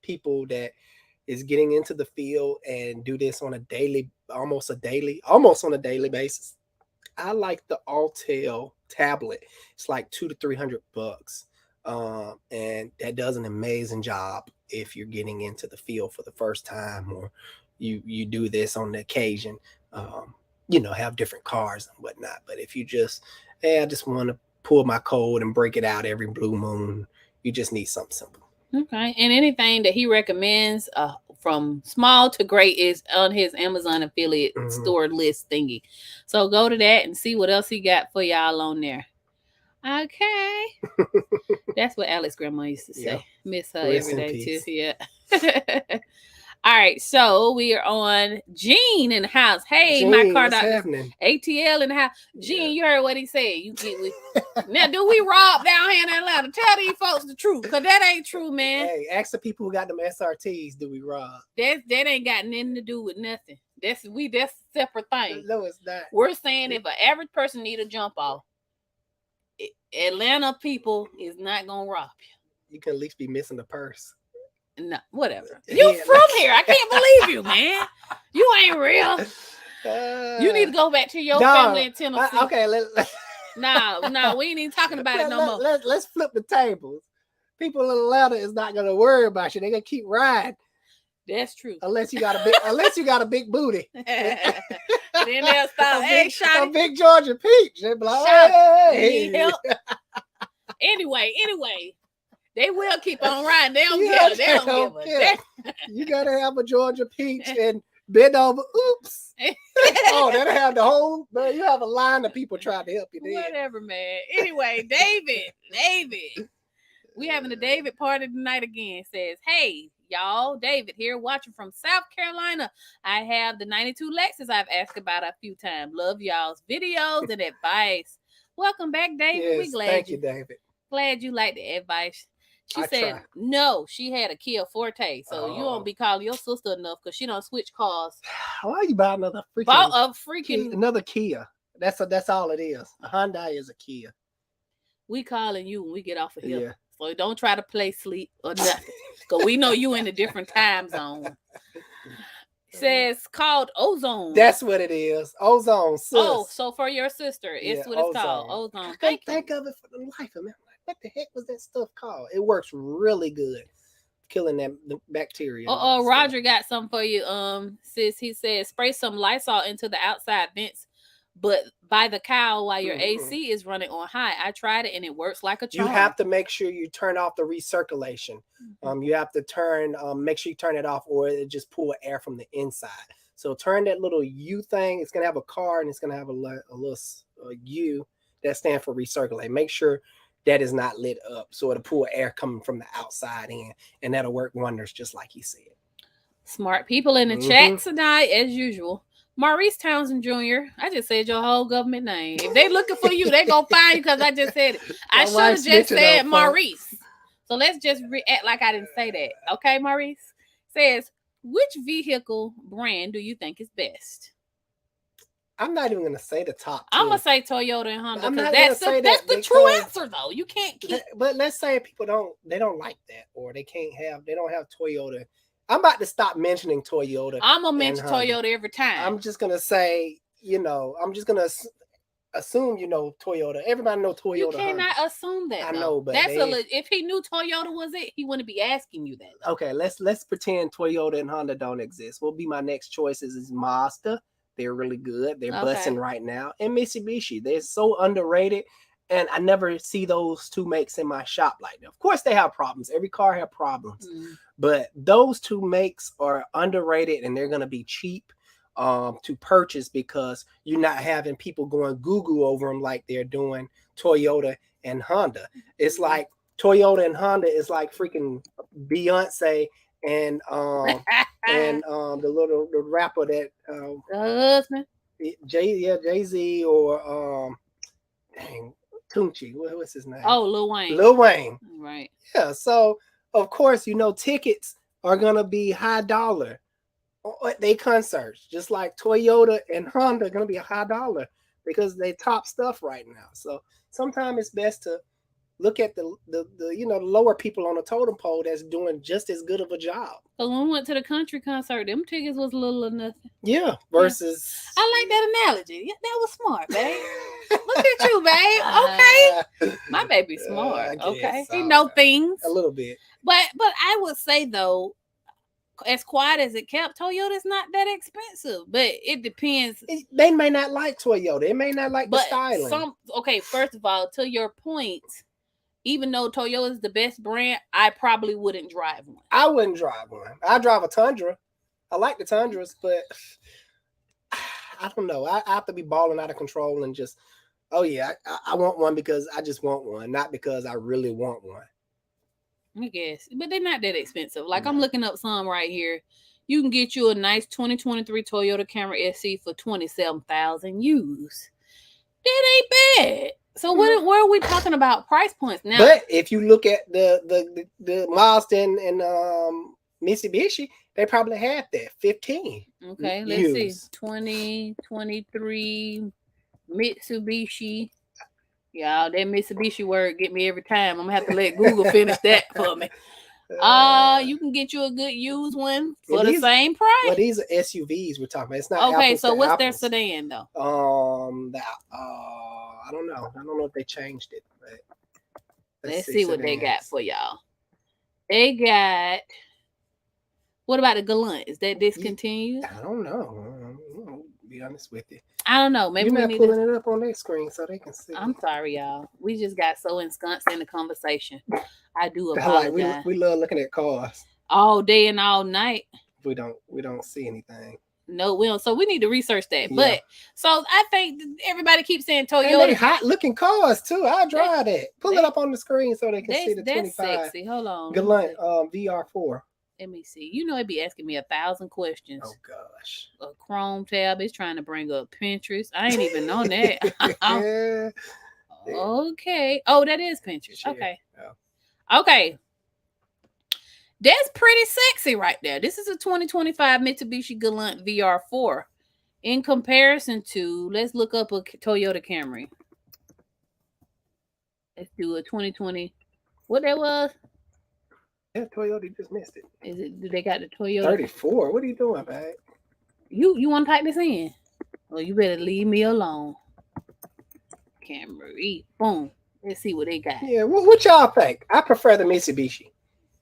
people that is getting into the field and do this on a daily, almost on a daily basis, I like the Altel tablet. It's like $200 to $300. And that does an amazing job if you're getting into the field for the first time, or you do this on the occasion, have different cars and whatnot. But if you I just want to pull my code and break it out every blue moon, you just need something simple. Okay. And anything that he recommends from small to great is on his Amazon affiliate store list thingy. So go to that and see what else he got for y'all on there. Okay. That's what Alex's grandma used to say. Yep. Miss her every day too. Yeah. All right, so we are on Gene in the house. Hey, Gene, my car doctor. ATL in the house. Gene, you heard what he said. You get with now. Do we rob down here in Atlanta? Tell these folks the truth, because that ain't true, man. Hey, ask the people who got them SRTs. Do we rob? That ain't got nothing to do with nothing. That's a separate thing. No, it's not. We're saying if an average person need a jump off, Atlanta people is not gonna rob you. You can at least be missing the purse. No, whatever. You from here. I can't believe you, man. You ain't real. You need to go back to your family in Tennessee. Okay, no, we ain't even talking about it no more. Let's flip the tables. People in Atlanta is not gonna worry about you. They're gonna keep riding. That's true. Unless you got a big booty. Then they'll stop. Hey, a big Georgia peach. They'll be like, hey. Need help? Anyway. They will keep on riding. They don't care. They don't give a damn. You gotta have a Georgia peach and bend over. Oops. That'll have the whole. Man, you have a line of people trying to help you there. Whatever, man. Anyway, David. We having a David party tonight again. Says, hey, y'all, David here watching from South Carolina. I have the 92 Lexus I've asked about a few times. Love y'all's videos and advice. Welcome back, David. Yes, thank you, David. Glad you like the advice. She said, no, she had a Kia Forte. So you won't be calling your sister enough because she don't switch cars. Why are you buying another freaking another Kia? That's all it is. A Hyundai is a Kia. We calling you when we get off of here. Yeah. So don't try to play sleep or nothing. Because we know you in a different time zone. Says called ozone. That's what it is. Ozone, sis. Oh, so for your sister, it's Yeah, what it's ozone. called. Ozone. I Thank couldn't think of it for the life of me. I'm like, what the heck was that stuff called? It works really good, killing that the bacteria. Oh, Roger got something for you. Sis, he said spray some Lysol into the outside vents, but by the cowl while your AC is running on high. I tried it and it works like a charm. You have to make sure you turn off the recirculation. You have to make sure you turn it off, or it just pull air from the inside. So turn that little U thing. It's gonna have a card and it's gonna have a little U that stands for recirculate. Make sure that is not lit up, so it'll pull air coming from the outside in, and that'll work wonders, just like he said. Smart people in the chat tonight, as usual. Maurice Townsend Jr. I just said your whole government name. If they looking for you, they gonna find you because I just said it. I should have just said Maurice. So let's just act like I didn't say that. Okay, Maurice says, which vehicle brand do you think is best? I'm not even gonna say the top two. I'm gonna say Toyota and Honda. I'm not that's gonna say that's that the true answer, though. You can't keep. But let's say people don't like that, or they don't have Toyota. I'm about to stop mentioning Toyota. I'm gonna mention Toyota every time. I'm just gonna say, I'm just gonna assume Toyota. Everybody know Toyota. You cannot assume that. I know, but if he knew Toyota was it, he wouldn't be asking you that. Though. Okay, let's pretend Toyota and Honda don't exist. What will be my next choices is Mazda. They're really good. They're busting right now. And Mitsubishi. They're so underrated. And I never see those two makes in my shop like that. Of course, they have problems. Every car has problems. But those two makes are underrated, and they're going to be cheap to purchase because you're not having people going Google over them like they're doing Toyota and Honda. It's like Toyota and Honda is like freaking Beyonce and the rapper that husband Jay-Z or Tunchi, what's his name? Oh, Lil Wayne. Lil Wayne. Right. Yeah, so of course tickets are gonna be high dollar at their concerts, just like Toyota and Honda are gonna be a high dollar because they top stuff right now. So sometimes it's best to look at the lower people on the totem pole that's doing just as good of a job. So when we went to the country concert, them tickets was little or nothing. Yeah, versus. I like that analogy. Yeah, that was smart, babe. Look at you, babe. Okay, my baby's smart. Okay, he know things a little bit. But I would say though, as quiet as it kept, Toyota's not that expensive. But it depends. They may not like Toyota. They may not like the styling. First of all, to your point. Even though Toyota is the best brand, I probably wouldn't drive one. I wouldn't drive one. I drive a Tundra. I like the Tundras, but I don't know. I have to be balling out of control and just, I want one because I just want one, not because I really want one. I guess. But they're not that expensive. Like, I'm looking up some right here. You can get you a nice 2023 Toyota Camry SE for $27,000 used. That ain't bad. So where are we talking about price points now? But if you look at the Mazda and Mitsubishi, they probably have that 15. Okay, let's see. 2023 Mitsubishi. Y'all, that Mitsubishi word get me every time. I'm gonna have to let Google finish that for me. You can get you a good used one for the same price. Well, these are SUVs we're talking about. It's not okay. So what's their sedan though? I don't know. I don't know if they changed it. But let's see what they got for y'all. They got. What about the Galant? Is that discontinued? I don't know. I'll be honest with you. I don't know. Maybe you're not pulling it up on their screen so they can see. I'm sorry, y'all. We just got so ensconced in the conversation. I do apologize. Like we love looking at cars all day and all night. We don't see anything. No, we don't. So we need to research that. Yeah. But so I think everybody keeps saying Toyota. And they hot looking cars too. I'll drive that. Pull it up on the screen so they can see the 25. That's sexy. Hold on. Galant VR4. Let me see. It'd be asking me 1,000 questions. Oh gosh. A Chrome tab is trying to bring up Pinterest. I ain't even on that. Okay. Oh, that is Pinterest. Sure. Okay. Yeah. Okay. That's pretty sexy right there. This is a 2025 Mitsubishi Galant VR4. In comparison to, let's look up a Toyota Camry. Let's do a 2020. What that was? Yeah, Toyota, you just missed it. Is it? Do they got the Toyota? 34. What are you doing, babe? You want to type this in? Well, you better leave me alone. Camry. Boom. Let's see what they got. Yeah, what y'all think? I prefer the Mitsubishi.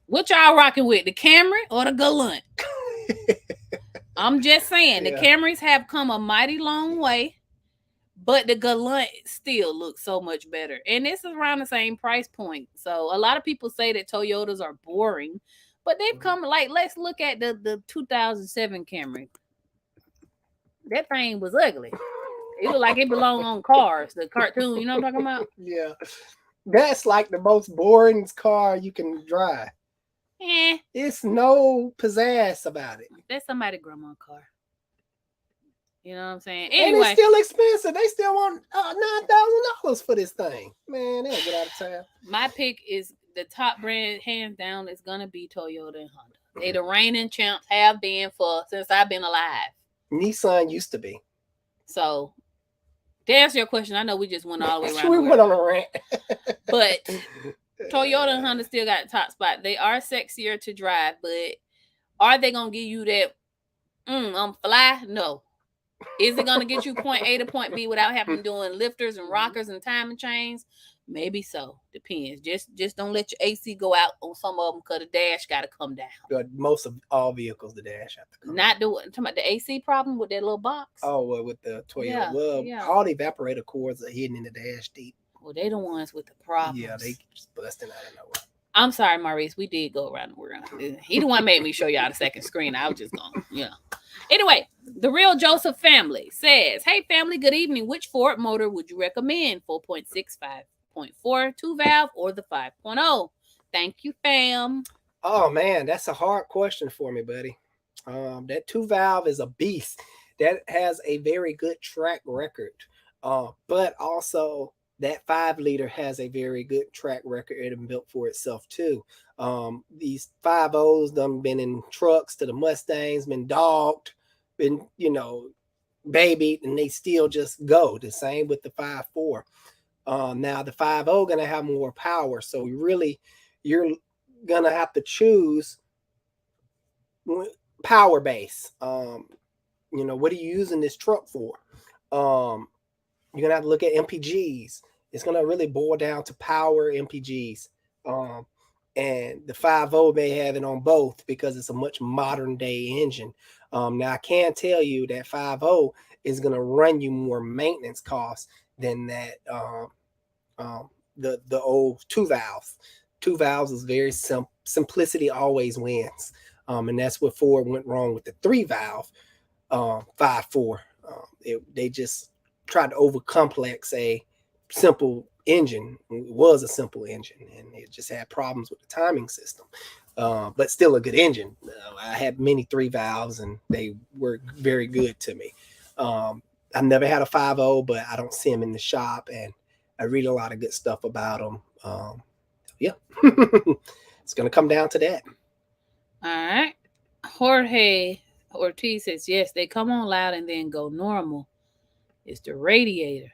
What y'all rocking with? The Camry or the Galant? I'm just saying, the Camrys have come a mighty long way, but the Galant still looks so much better. And this is around the same price point. So a lot of people say that Toyotas are boring, but they've come, like, let's look at the 2007 Camry. That thing was ugly. It looked like it belonged on Cars, the cartoon. You know what I'm talking about? Yeah. That's like the most boring car you can drive. It's no pizzazz about it. That's somebody's grandma's car. You know what I'm saying? Anyway. And it's still expensive. They still want $9,000 for this thing. Man, they'll get out of town. My pick is the top brand, hands down, is going to be Toyota and Honda. They the reigning champs, have been since I've been alive. Nissan used to be. So, to answer your question, I know we just went all the way around. We went on a rant. But Toyota and Honda still got the top spot. They are sexier to drive, but are they going to give you that, I'm fly? No. Is it going to get you point A to point B without having doing lifters and rockers and timing chains? Maybe so. Depends. Just don't let your AC go out on some of them because the dash got to come down. But most of all vehicles, the dash have to come down. Talking about the AC problem with that little box. Oh, well, with the Toyota. All the evaporator cords are hidden in the dash deep. Well, they the ones with the problems. Yeah, they just busting out of nowhere. I'm sorry, Maurice. We did go around the world. He the one made me show y'all the second screen. I was just going, Anyway, the Real Joseph family says, hey, family, good evening. Which Ford motor would you recommend? 4.6, 5.4, 2-valve, or the 5.0? Thank you, fam. Oh, man, that's a hard question for me, buddy. That 2-valve is a beast. That has a very good track record. But also that 5-liter has a very good track record and built for itself too. These 5.0s done been in trucks to the Mustangs, been dogged, been, babied, and they still just go. The same with the 5.4. Now the 5.0 gonna have more power, so you're gonna have to choose power base. What are you using this truck for? You're gonna have to look at MPGs. It's gonna really boil down to power MPGs. And the 5.0 may have it on both because it's a much modern day engine. Now I can tell you that 5.0 is gonna run you more maintenance costs than that the old 2-valve. 2-valves is very simple. Simplicity always wins. And that's what Ford went wrong with the 3-valve 5.4. They just tried to overcomplex a simple engine. It was a simple engine, and it just had problems with the timing system. But still a good engine. I had many 3-valves, and they were very good to me. I've never had a 5.0, but I don't see them in the shop, and I read a lot of good stuff about them. Yeah, it's going to come down to that. All right. Jorge Ortiz says, yes, they come on loud and then go normal. It's the radiator.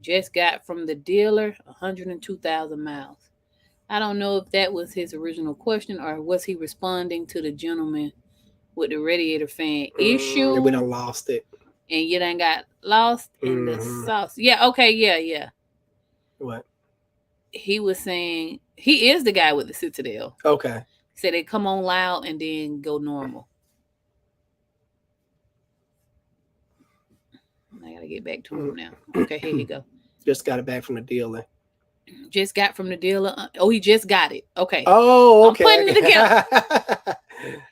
Just got from the dealer 102,000 miles. I don't know if that was his original question or was he responding to the gentleman with the radiator fan issue. We done lost it. And you done got lost in the sauce. Yeah, okay, yeah. What? He was saying he is the guy with the Citadel. Okay. He said they come on loud and then go normal. I gotta get back to him now. Okay, here you go. Just got it back from the dealer. Just got from the dealer. Oh, he just got it. Okay. Oh, okay. I'm putting it together.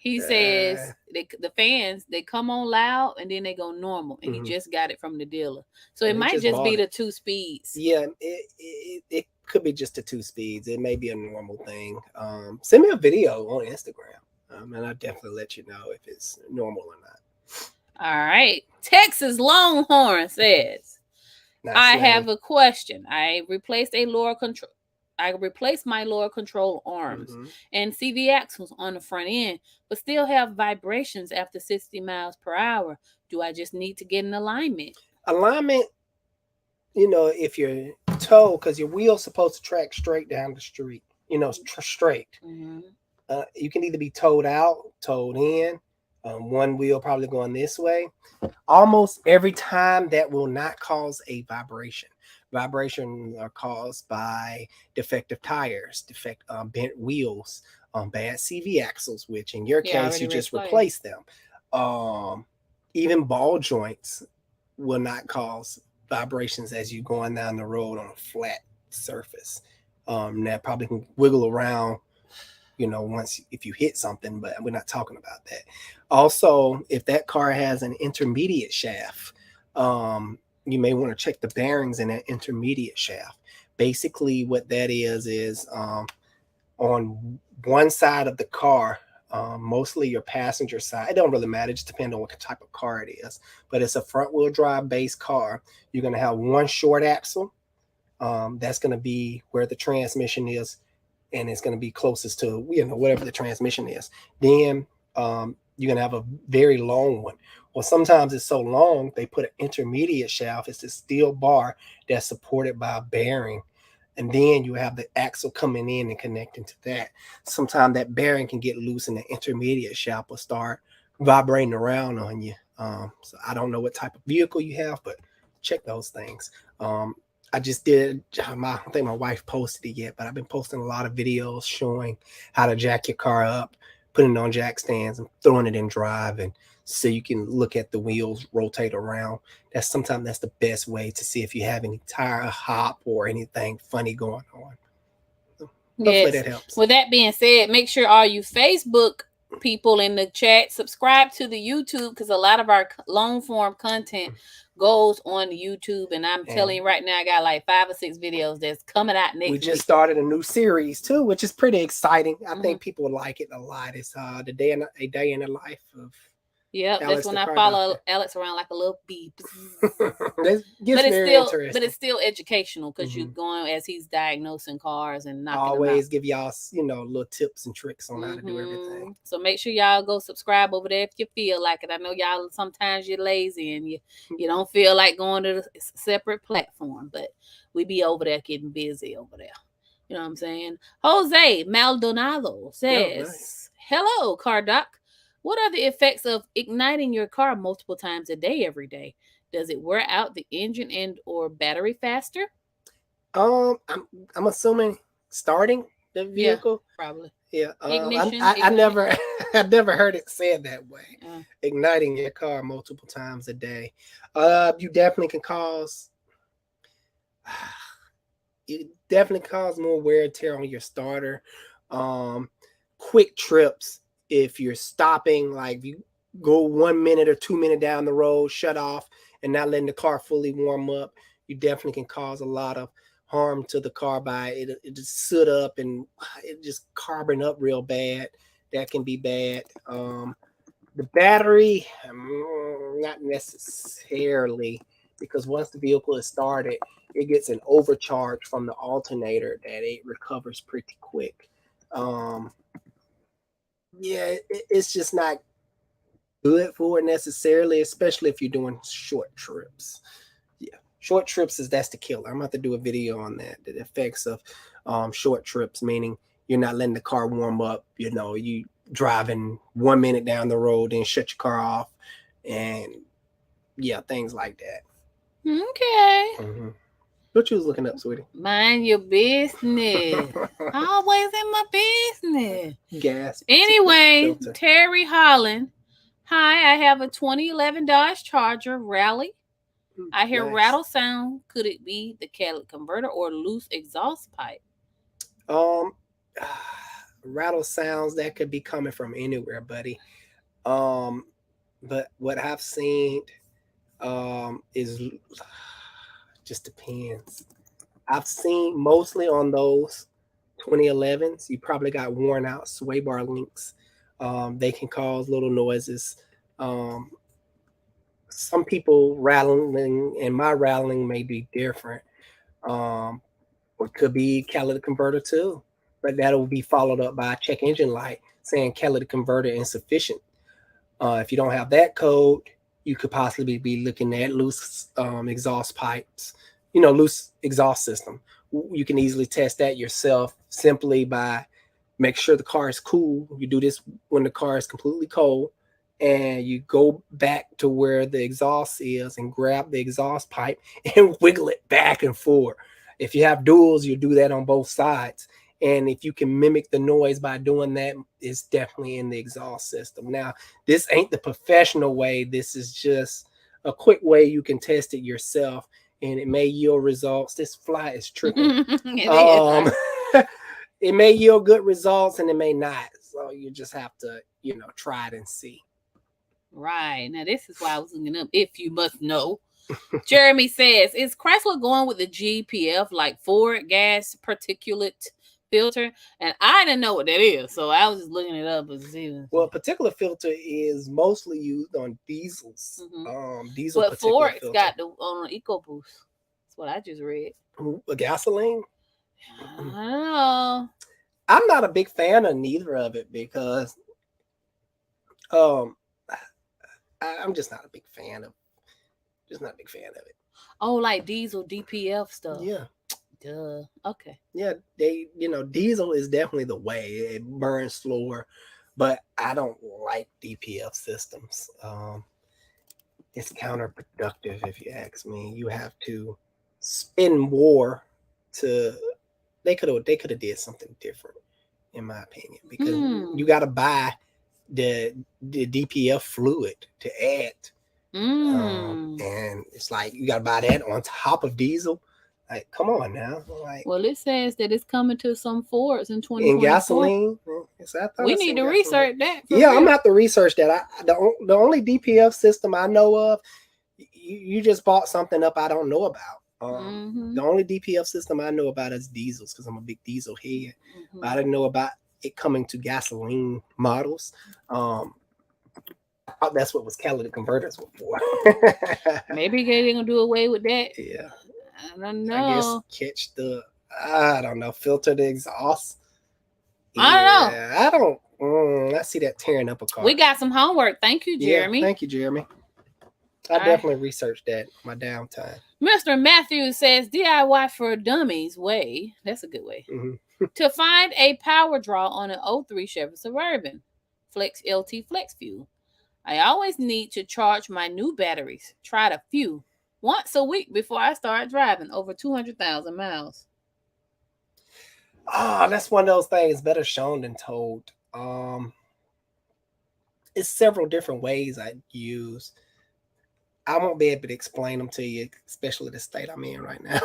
He says the fans, they come on loud and then they go normal. And he just got it from the dealer. So it might just be the 2 speeds. Yeah, it could be just the 2 speeds. It may be a normal thing. Send me a video on Instagram. And I'll definitely let you know if it's normal or not. All right. Texas Longhorn says, I have a question. I replaced a lower control. I replaced my lower control arms Mm-hmm. and CV axles on the front end, but still have vibrations after 60 miles per hour. Do I just need to get an alignment? Alignment, if you're towed, because your wheel's supposed to track straight down the street, straight. Mm-hmm. You can either be towed out, towed in. One wheel probably going this way. Almost every time that will not cause a vibration. Vibrations are caused by defective tires, bent wheels, bad CV axles, which in your Yeah, case already you just replaced. replace them. Um, Even ball joints will not cause vibrations as you going down the road on a flat surface. That probably can wiggle around, once if you hit something, but we're not talking about that. Also, if that car has an intermediate shaft, you may want to check the bearings in that intermediate shaft. Basically, what that is on one side of the car, mostly your passenger side. It don't really matter; it just depends on what type of car it is. But it's a front wheel drive based car. You're going to have one short axle. That's going to be where the transmission is, and it's going to be closest to whatever the transmission is. Then you're going to have a very long one. Well, sometimes it's so long they put an intermediate shaft. It's a steel bar that's supported by a bearing, and then you have the axle coming in and connecting to that. Sometimes that bearing can get loose, and the intermediate shaft will start vibrating around on you. So I don't know what type of vehicle you have, but check those things. I just did. I don't think my wife posted it yet, but I've been posting a lot of videos showing how to jack your car up, putting it on jack stands, and throwing it in drive, and so you can look at the wheels rotate around. Sometimes that's the best way to see if you have any tire hop or anything funny going on. So hopefully Yes. that helps. With that being said, make sure all you Facebook people in the chat subscribe to the YouTube, because a lot of our long form content goes on YouTube, and I'm telling you right now, I got like 5 or 6 videos that's coming out next week. We just started a new series too, which is pretty exciting. I think people will like it a lot. It's a day in the life of. Yep, Alex, that's when I follow Alex around like a little bee. But it's still educational, because you're going as he's diagnosing cars and knocking always them give y'all little tips and tricks on how to do everything. So make sure y'all go subscribe over there if you feel like it. I know y'all sometimes you're lazy and you don't feel like going to a separate platform, but we be over there getting busy over there. You know what I'm saying? Jose Maldonado says, nice. Hello, Car Doc. What are the effects of igniting your car multiple times a day every day? Does it wear out the engine and or battery faster? I'm assuming starting the vehicle. Yeah, probably. Yeah. Ignition. I never heard it said that way. Igniting your car multiple times a day. You definitely can cause. It definitely cause more wear and tear on your starter. Quick trips, if you're stopping, like you go 1 minute or 2 minutes down the road, shut off, and not letting the car fully warm up, you definitely can cause a lot of harm to the car by it just soot up and it just carbon up real bad. That can be bad. The battery, not necessarily, because once the vehicle is started, it gets an overcharge from the alternator that it recovers pretty quick. Yeah, it's just not good for it necessarily, especially if you're doing short trips. Yeah, short trips that's the killer. I'm about to do a video on that, the effects of short trips, meaning you're not letting the car warm up. You driving 1 minute down the road and shut your car off, and things like that. Okay. What you was looking up, sweetie? Mind your business. Always in my business. Gas. Anyway, Terry Holland. Hi, I have a 2011 Dodge Charger Rally. I hear rattle sound. Could it be the catalytic converter or loose exhaust pipe? Rattle sounds that could be coming from anywhere, buddy. But what I've seen is just depends. I've seen mostly on those 2011s, you probably got worn out sway bar links. They can cause little noises. Some people rattling, and my rattling may be different. It could be catalytic converter too, but that'll be followed up by a check engine light saying catalytic converter insufficient. If you don't have that code, you could possibly be looking at loose exhaust pipes, loose exhaust system. You can easily test that yourself simply by make sure the car is cool. You do this when the car is completely cold, and you go back to where the exhaust is and grab the exhaust pipe and wiggle it back and forth. If you have duals, you do that on both sides. And if you can mimic the noise by doing that, it's definitely in the exhaust system. Now, this ain't the professional way. This is just a quick way you can test it yourself, and it may yield results. This fly is tripping. It may yield good results and it may not. So you just have to, try it and see. Right. Now, this is why I was looking up, if you must know. Jeremy says, is Chrysler going with the GPF, like Ford gas particulate filter? And I didn't know what that is, so I was just looking it up. Well, particulate filter is mostly used on diesels. Diesel, but Ford's got the EcoBoost. That's what I just read. A gasoline? I don't know. I'm not a big fan of neither of it because I'm just not a big fan of it. Oh, like diesel DPF stuff. Yeah. Duh. Okay. Yeah, diesel is definitely the way. It burns slower, but I don't like DPF systems. It's counterproductive if you ask me. You have to spend more to. They could have did something different, in my opinion, because you got to buy the DPF fluid to add, and it's like you got to buy that on top of diesel. Like, come on now. Like, well, it says that it's coming to some Fords in 2024. In gasoline. We need to research that. Yeah, I'm going to have to research that. The only DPF system I know of, you just bought something up I don't know about. The only DPF system I know about is diesels because I'm a big diesel head. But I didn't know about it coming to gasoline models. That's what was catalytic converters for. Maybe they're gonna do away with that. Yeah, I don't know. I guess catch filter the exhaust. I don't know. I see that tearing up a car. We got some homework. Thank you, Jeremy. Yeah, thank you, Jeremy. I definitely researched that in my downtime. Mr. Matthews says DIY for dummies way. That's a good way. To find a power draw on an 03 Chevy Suburban Flex LT Flex Fuel. I always need to charge my new batteries. Tried a few once a week before I start driving over 200,000 miles. That's one of those things better shown than told. It's several different ways I use. I won't be able to explain them to you, especially the state I'm in right now.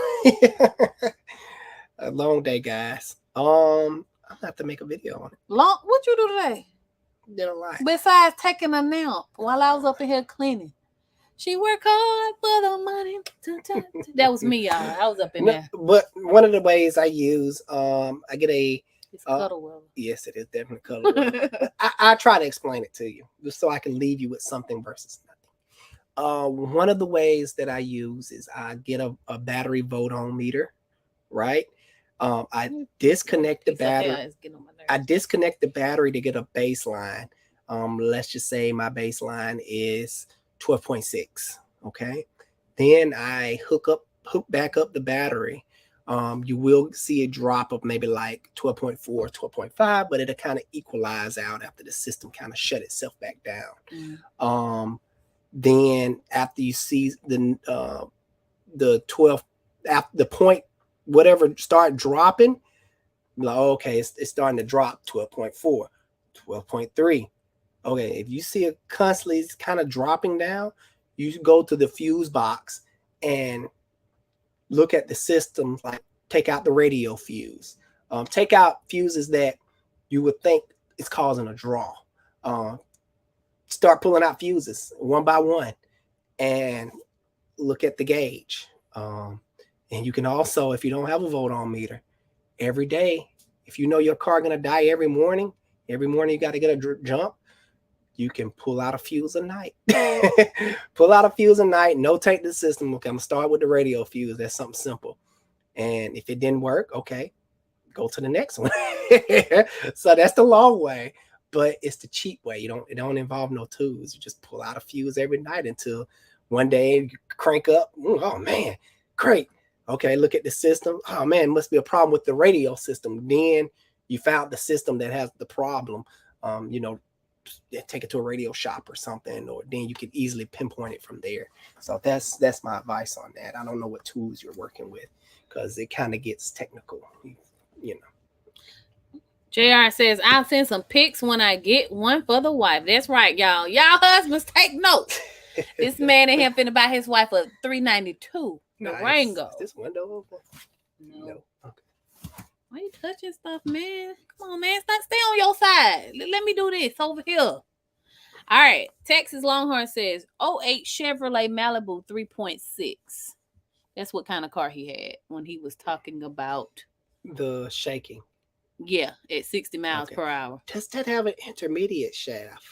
A long day, guys. I'll have to make a video on it. What you do today? Did a lot. Besides taking a nap while I was up in here cleaning. She work hard for the money. That was me, y'all. I was up in there. But one of the ways I use, I get a... It's cuddle weather. Yes, it is definitely cuddle weather. I try to explain it to you, just so I can leave you with something versus nothing. One of the ways that I use is I get a battery volt-on meter, right? I disconnect the battery. I disconnect the battery to get a baseline. Let's just say my baseline is 12.6. Okay. Then I hook back up the battery. You will see a drop of maybe like 12.4, 12.5, but it'll kind of equalize out after the system kind of shut itself back down. Then after you see the 12, after the point, whatever start dropping, like, okay, it's starting to drop 12.4, 12.3. Okay, if you see it constantly kind of dropping down, you go to the fuse box and look at the system, like take out the radio fuse. Take out fuses that you would think is causing a draw. Start pulling out fuses one by one and look at the gauge. And you can also, if you don't have a volt-on meter, every day, if you know your car going to die every morning you got to get a jump, you can pull out a fuse a night. Pull out a fuse a night, notate the system. Okay, I'm going to start with the radio fuse. That's something simple. And if it didn't work, okay, go to the next one. So that's the long way, but it's the cheap way. It don't involve no tools. You just pull out a fuse every night until one day you crank up. Oh man, great. Okay, look at the system. Oh man, must be a problem with the radio system. Then you found the system that has the problem. You know, take it to a radio shop or something, or then you can easily pinpoint it from there. So that's my advice on that. I don't know what tools you're working with because it kind of gets technical, you know. JR says, I'll send some pics when I get one for the wife. That's right, y'all. Y'all husbands take notes. This man in here finna buy his wife a 392 Durango. Nice. Is this window open? No. Okay. Why you touching stuff, man? Come on, man. Stay on your side. Let me do this over here. All right. Texas Longhorn says 08 Chevrolet Malibu 3.6. That's what kind of car he had when he was talking about the shaking. Yeah, at 60 miles per hour. Does that have an intermediate shaft?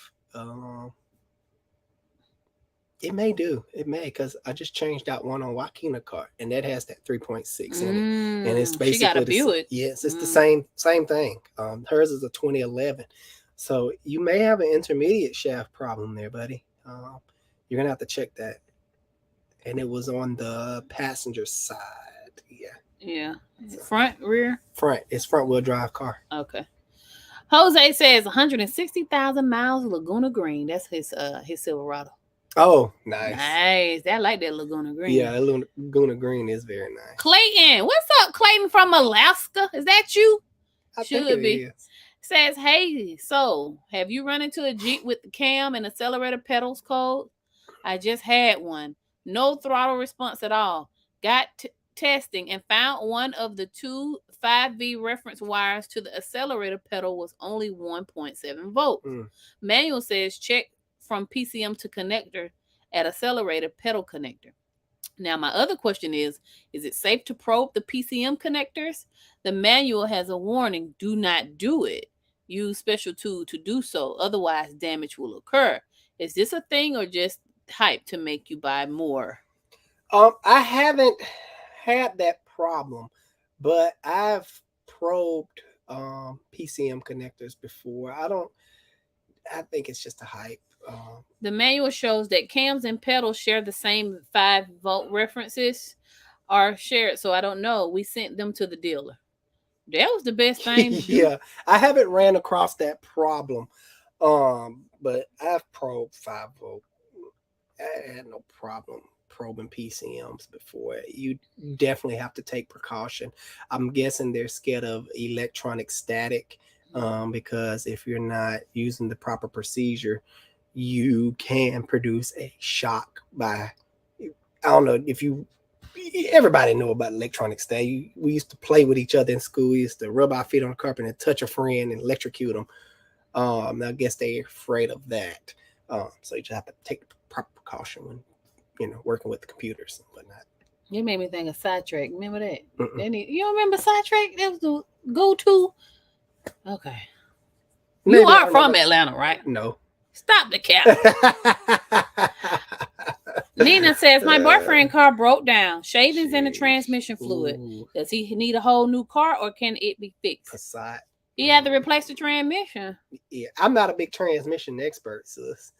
It may do. It may, because I just changed out one on Wakina car, and that has that 3.6 in it. And it's basically she got a Buick. Yes, it's the same thing. Hers is a 2011. So you may have an intermediate shaft problem there, buddy. You're going to have to check that. And it was on the passenger side. Yeah. Yeah. Front, rear? Front. It's front wheel drive car. Okay. Jose says 160,000 miles Laguna Green. That's his Silverado. Oh, nice. Nice. I like that Laguna Green. Yeah, Laguna Green is very nice. Clayton. What's up, Clayton from Alaska? Is that you? I think it is. Says, hey, so have you run into a Jeep with the cam and accelerator pedals cold? I just had one. No throttle response at all. Got testing and found one of the two 5V reference wires to the accelerator pedal was only 1.7 volts. Manual says check from PCM to connector at accelerator pedal connector. Now, my other question is it safe to probe the PCM connectors? The manual has a warning, do not do it. Use special tool to do so, otherwise damage will occur. Is this a thing or just hype to make you buy more? I haven't had that problem, but I've probed PCM connectors before. I think it's just a hype. The manual shows that cams and pedals share the same 5-volt references are shared, so I don't know. We sent them to the dealer. That was the best thing. Yeah, I haven't ran across that problem, but I've probed 5-volt. I had no problem probing PCMs before. You definitely have to take precaution. I'm guessing they're scared of electronic static, because if you're not using the proper procedure, you can produce a shock by, I don't know if everybody know about electronic static. We used to play with each other in school. We used to rub our feet on the carpet and touch a friend and electrocute them. I guess they're afraid of that. So you just have to take proper precaution when working with the computers and whatnot. You made me think of Sidetrack. Remember that? You don't remember Sidetrack? That was the go-to. Okay. You are from Atlanta, right? No. Stop the cap. Nina says, my boyfriend's car broke down. Shavings in the transmission fluid. Ooh. Does he need a whole new car or can it be fixed? He had to replace the transmission. Yeah, I'm not a big transmission expert, sis.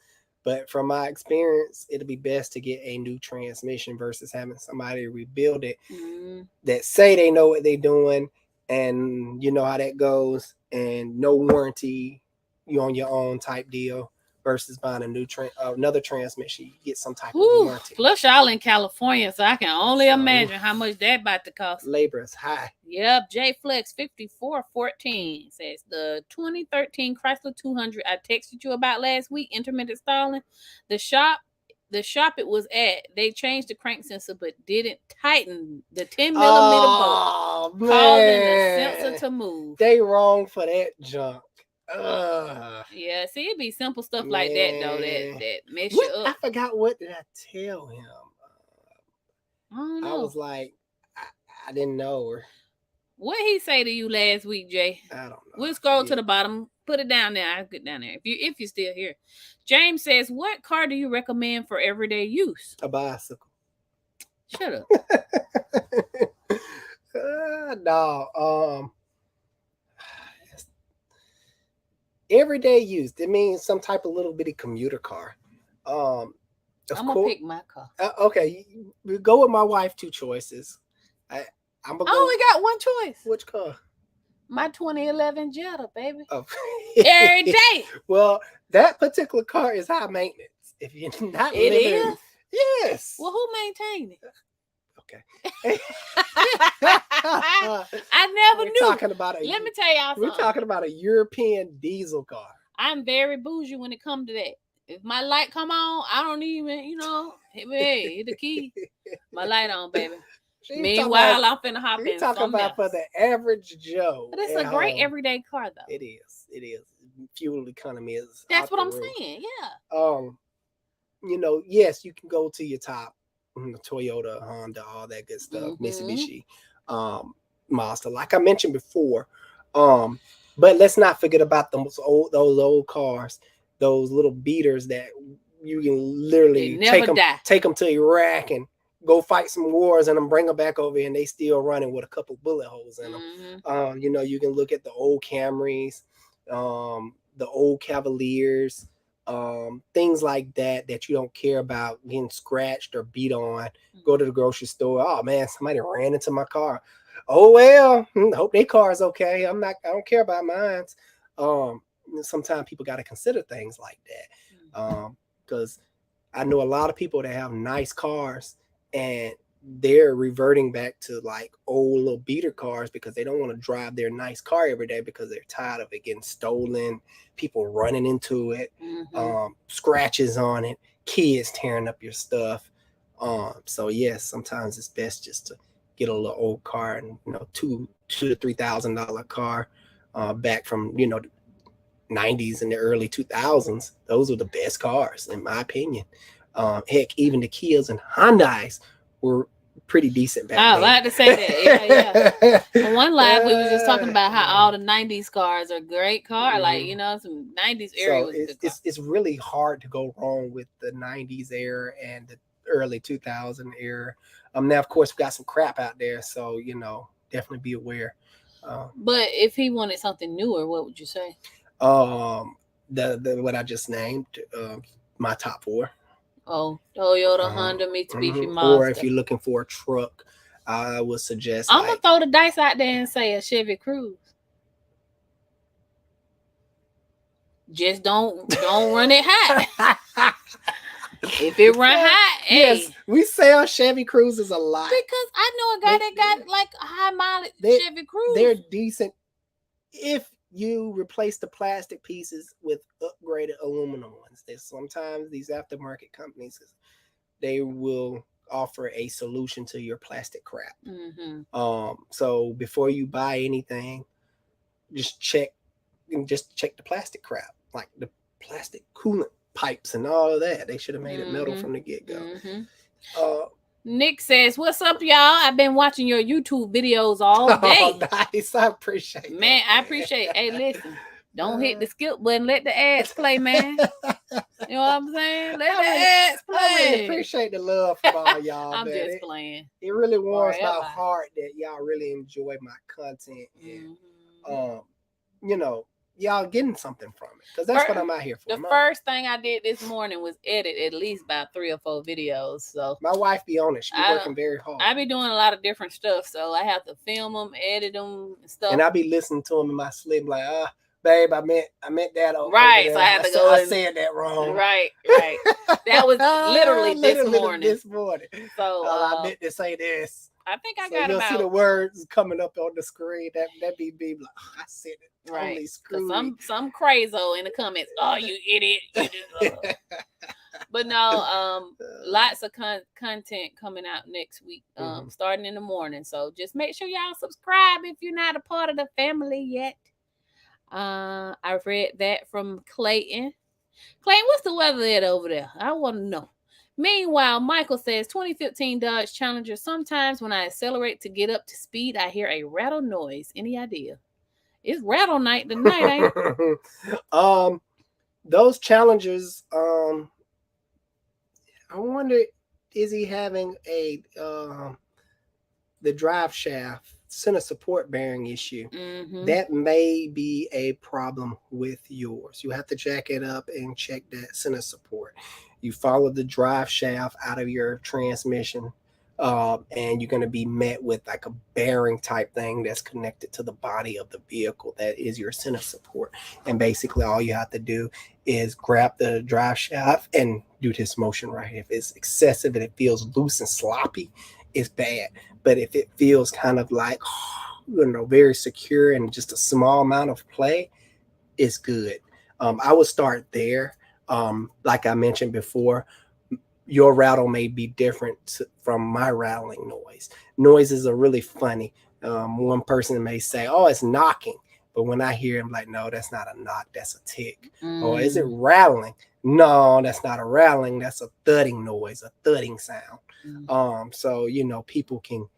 But from my experience, it'll be best to get a new transmission versus having somebody rebuild it that say they know what they're doing and you know how that goes and no warranty, you on your own type deal versus buying a new another transmission. You get some type of warranty. Plus y'all in California, so I can only imagine how much that about to cost. Labor is high. Yep. JFlex 5414 says the 2013 Chrysler 200 I texted you about last week, intermittent stalling. The shop it was at, they changed the crank sensor but didn't tighten the 10 millimeter bolt, causing the sensor to move. They wrong for that junk. Yeah, see, it'd be simple stuff like that though that mess you up. I forgot, what did I tell him? I don't know. I was like, I didn't know her. What he say to you last week, Jay? I don't know. We'll scroll to the bottom. Put it down there. I'll get down there. If you're still here. James says, what car do you recommend for everyday use? A bicycle. Shut up. No. Everyday use. It means some type of little bitty commuter car. Um, of I'm gonna course. pick my car. Okay, we go with my wife. Two choices. I'm gonna I go. only got one choice. Which car? My 2011 Jetta, baby. Oh. Every day. Well, that particular car is high maintenance. If you're not It living, is? yes. Well, who maintained it? Okay. I never We're knew. talking about Let me tell y'all We're something. talking about a European diesel car. I'm very bougie when it comes to that. If my light come on, I don't even, hey, hit the key. My light on, baby. Meanwhile, I'm finna hop in talking something about else. for the average Joe. But it's a great everyday car, though. It is. It is. Fuel economy is. That's what I'm saying. Yeah. Yes, you can go to your top, Toyota, Honda, all that good stuff, Mitsubishi, Mazda, like I mentioned before. But let's not forget about those old cars, those little beaters that you can literally take them to Iraq and go fight some wars and then bring them back over here and they still running with a couple bullet holes in them. You can look at the old Camrys, the old Cavaliers, things like that you don't care about getting scratched or beat on. Go to the grocery store. Oh man, somebody ran into my car. Oh well, hope their car is okay. I don't care about mine. Sometimes people got to consider things like that. Because I know a lot of people that have nice cars and they're reverting back to like old little beater cars because they don't want to drive their nice car every day because they're tired of it getting stolen, people running into it, scratches on it, kids tearing up your stuff. So yes, sometimes it's best just to get a little old car and $2,000 to $3,000 car back from the 90s and the early 2000s. Those were the best cars in my opinion. Heck, even the Kias and Hondas were pretty decent back then. I like to say that. Yeah. On one live, we were just talking about how all the 90s cars are great cars. Like, some 90s era was good car. It's really hard to go wrong with the 90s era and the early 2000 era. Now, of course, we got some crap out there. So, definitely be aware. But if he wanted something newer, what would you say? The what I just named, my top four. Oh, Toyota, Honda, Mitsubishi, Mazda. Or if you're looking for a truck, I would suggest. I'm gonna throw the dice out there and say a Chevy Cruze. Just don't run it high. If it run high, yes, we sell Chevy Cruzes a lot because I know a guy that got like a high mileage Chevy Cruze. They're decent if you replace the plastic pieces with upgraded aluminum ones. Sometimes these aftermarket companies, they will offer a solution to your plastic crap. So before you buy anything, just check the plastic crap, like the plastic coolant pipes and all of that. They should have made it metal from the get-go. Nick says, "What's up, y'all? I've been watching your YouTube videos all day." Oh, nice. I appreciate it. Man, I appreciate it. Hey, listen, don't hit the skip button. Let the ads play, man. You know what I'm saying? Let the ads play. I really appreciate the love from all y'all. I'm just playing. It really warms my heart that y'all really enjoy my content. And, y'all getting something from it. Because that's what I'm out here for. The first thing I did this morning was edit at least about 3 or 4 videos. So my wife be on it. She's working very hard. I be doing a lot of different stuff. So I have to film them, edit them, and stuff. And I be listening to them in my sleep like, babe, I meant that. Right. So I had to go. I said that wrong. Right. That was literally this morning. So I meant to say this. I think I got about. You'll see the words coming up on the screen. That be like, I said it. Right. Some crazo in the comments. Oh, you idiot. But no, lots of content coming out next week, starting in the morning. So just make sure y'all subscribe if you're not a part of the family yet. I read that from Clayton. Clayton, what's the weather over there? I want to know. Meanwhile, Michael says 2015 Dodge Challenger. Sometimes when I accelerate to get up to speed, I hear a rattle noise. Any idea? It's rattle night tonight, ain't it? Those Challengers, I wonder, is he having the drive shaft center support bearing issue, Mm-hmm. that may be a problem with yours. You have to jack it up and check that center support. You follow the drive shaft out of your transmission, and you're going to be met with like a bearing type thing that's connected to the body of the vehicle. That is your center support. And basically, all you have to do is grab the drive shaft and do this motion right here. If it's excessive and it feels loose and sloppy, it's bad. But if it feels kind of like, very secure and just a small amount of play, it's good. I would start there. Like I mentioned before, your rattle may be different from my rattling noise. Noises are really funny. One person may say, "Oh, it's knocking," but when I hear him, like, "No, that's not a knock. That's a tick." Or is it rattling? No, that's not a rattling. That's a thudding noise, a thudding sound. So people can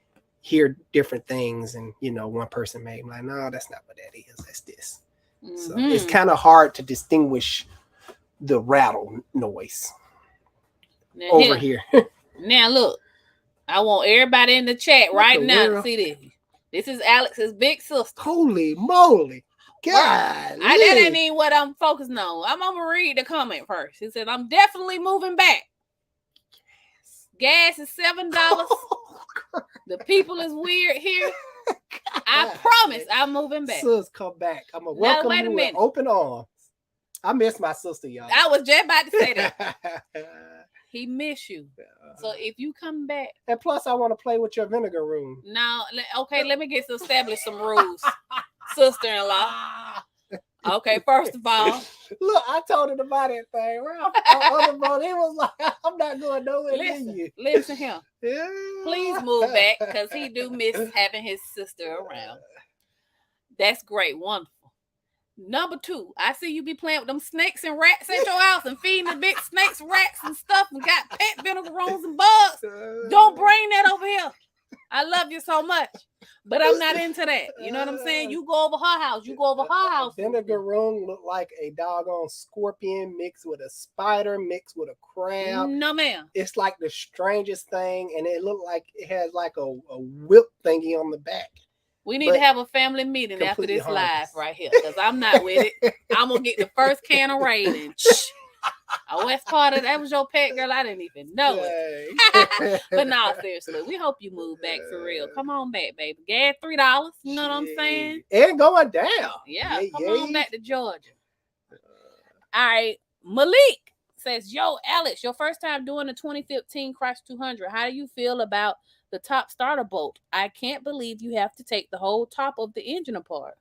hear different things, and one person may be like, "No, that's not what that is. That's this." So it's kind of hard to distinguish the rattle noise Now, over here. Now look, I want everybody in the chat right now to see this. This is Alex's big sister. Holy moly. God. That ain't even what I'm focusing on. I'm gonna read the comment first. He said, "I'm definitely moving back. Gas is $7. The people is weird here. I promise I'm moving back. Sis, come back. I'm gonna welcome you with open arms." I miss my sister, y'all. I was just about to say that. He miss you. So if you come back. And plus, I want to play with your vinegar room. Now, okay, let me get to establish some rules. Sister-in-law. Okay, first of all. Look, I told him about that thing. He was like, "I'm not going nowhere near you." Listen to him. Yeah. Please move back, because he do miss having his sister around. That's great. Wonderful. Number 2, I see you be playing with them snakes and rats at your house and feeding the big snakes, rats, and stuff, and got pet vinegar rooms and bugs. Don't bring that over here. I love you so much, but I'm not into that. You know what I'm saying? You go over her house. You go over her house. Vinegar room look like a doggone scorpion mixed with a spider mixed with a crab. No, ma'am. It's like the strangest thing, and it looked like it has like a whip thingy on the back. We need to have a family meeting after this live right here, because I'm not with it. I'm going to get the first can of rain and West Carter, that was your pet, girl. I didn't even know it. But no, seriously, we hope you move back for real. Come on back, baby. Gas $3. You know what I'm saying? And going down. Yeah, come on back to Georgia. All right. Malik says, "Yo, Alex, your first time doing the 2015 Chrysler 200. How do you feel about the top starter bolt? I can't believe you have to take the whole top of the engine apart."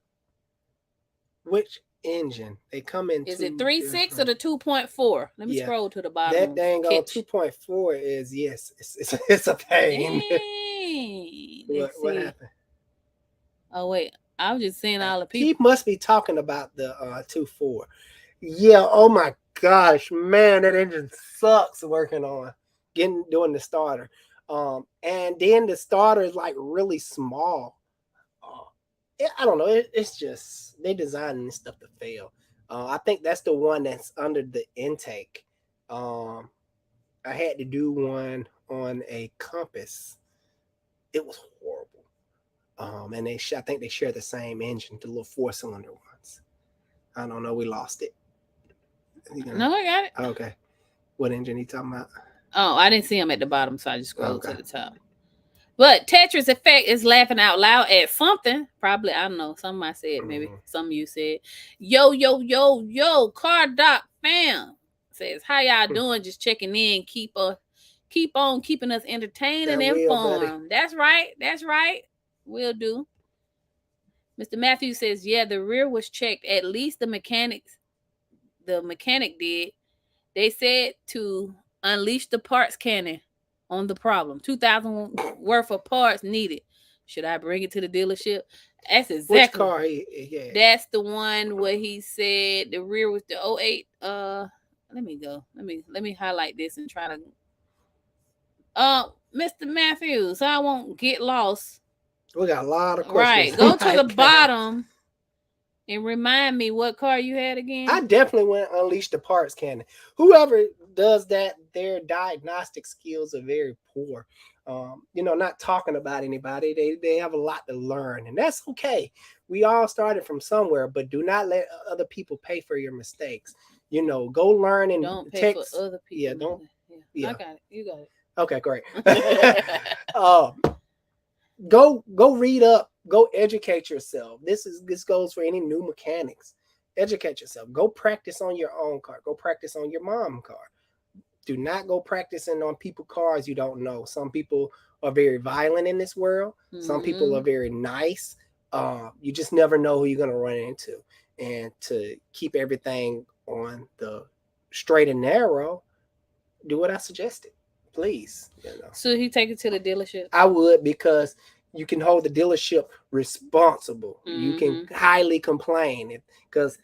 Which engine? They come in. Is it 3.6 or the 2.4? Let me scroll to the bottom. That dang on 2.4 is it's a pain. What happened? Oh wait, I was just seeing all the people. He must be talking about the 2.4. Yeah. Oh my gosh, man, that engine sucks working on doing the starter. And then the starter is like really small. I don't know. It's just they designing this stuff to fail. I think that's the one that's under the intake. I had to do one on a Compass. It was horrible. And I think they share the same engine, the little 4-cylinder ones. I don't know. We lost it. No, I got it. Okay. What engine are you talking about? Oh, I didn't see him at the bottom, so I just scrolled to the top. But Tetris Effect is laughing out loud at something. Probably, I don't know. Some I said, maybe some of you said. Yo, Car Doc fam says, "How y'all doing? Just checking in. Keep on keeping us entertained and informed." That's right. Will do. Mr. Matthews says, "Yeah, the rear was checked. At least the mechanic did. They said to unleash the parts cannon on the problem. 2,000 worth of parts needed. Should I bring it to the dealership?" That's exactly. Which car? Yeah. That's the one where he said the rear was the 08. Let me go. Let me highlight this and try to. Mr. Matthews, I won't get lost. We got a lot of questions. Right. Go to the bottom and remind me what car you had again. I definitely went unleash the parts cannon. Whoever does that, their diagnostic skills are very poor. not talking about anybody. They have a lot to learn, and that's okay. We all started from somewhere, but do not let other people pay for your mistakes. Go learn and Don't pay text. for other people. Yeah, don't. Yeah, I got it. You got it. Okay, great. Go read up. Go educate yourself. This goes for any new mechanics. Educate yourself. Go practice on your own car. Go practice on your mom's car. Do not go practicing on people's cars you don't know. Some people are very violent in this world. Some people are very nice. You just never know who you're going to run into. And to keep everything on the straight and narrow, do what I suggested, please. So he take it to the dealership? I would, because you can hold the dealership responsible. You can highly complain because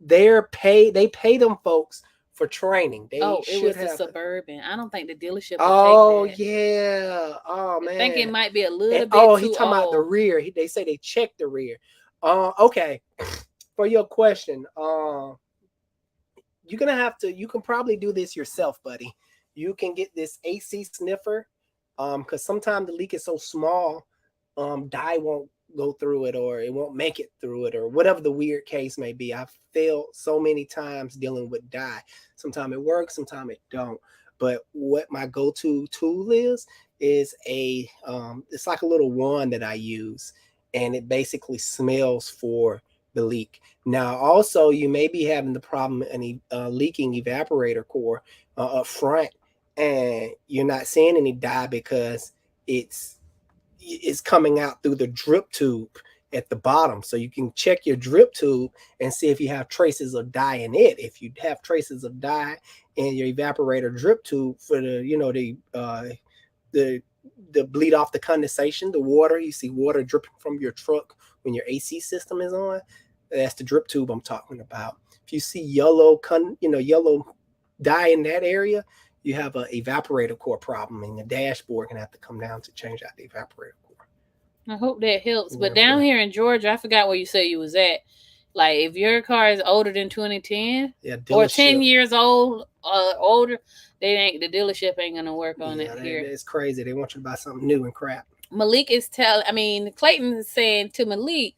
they pay them folks for training. It was the Suburban. I don't think the dealership will take that. Yeah. Oh man. I think it might be a little bit too he talking about the rear. They say they check the rear. Okay. For your question, you're gonna have to. You can probably do this yourself, buddy. You can get this AC sniffer, because sometimes the leak is so small, dye won't go through it, or it won't make it through it, or whatever the weird case may be. I've failed so many times dealing with dye. Sometimes it works, sometimes it don't. But what my go-to tool is it's like a little wand that I use, and it basically smells for the leak. Now, also, you may be having the problem in leaking evaporator core up front, and you're not seeing any dye because it's coming out through the drip tube at the bottom. So you can check your drip tube and see if you have traces of dye in it. If you have traces of dye in your evaporator drip tube for the bleed off the condensation, the water, you see water dripping from your truck when your AC system is on, that's the drip tube I'm talking about. If you see yellow dye in that area, you have an evaporator core problem, and the dashboard can have to come down to change out the evaporator core. I hope that helps. But down here in Georgia, I forgot where you said you was at. Like, if your car is older than 2010 or 10 years old, older, the dealership ain't gonna work on it here. It's crazy. They want you to buy something new and crap. Malik is Clayton is saying to Malik,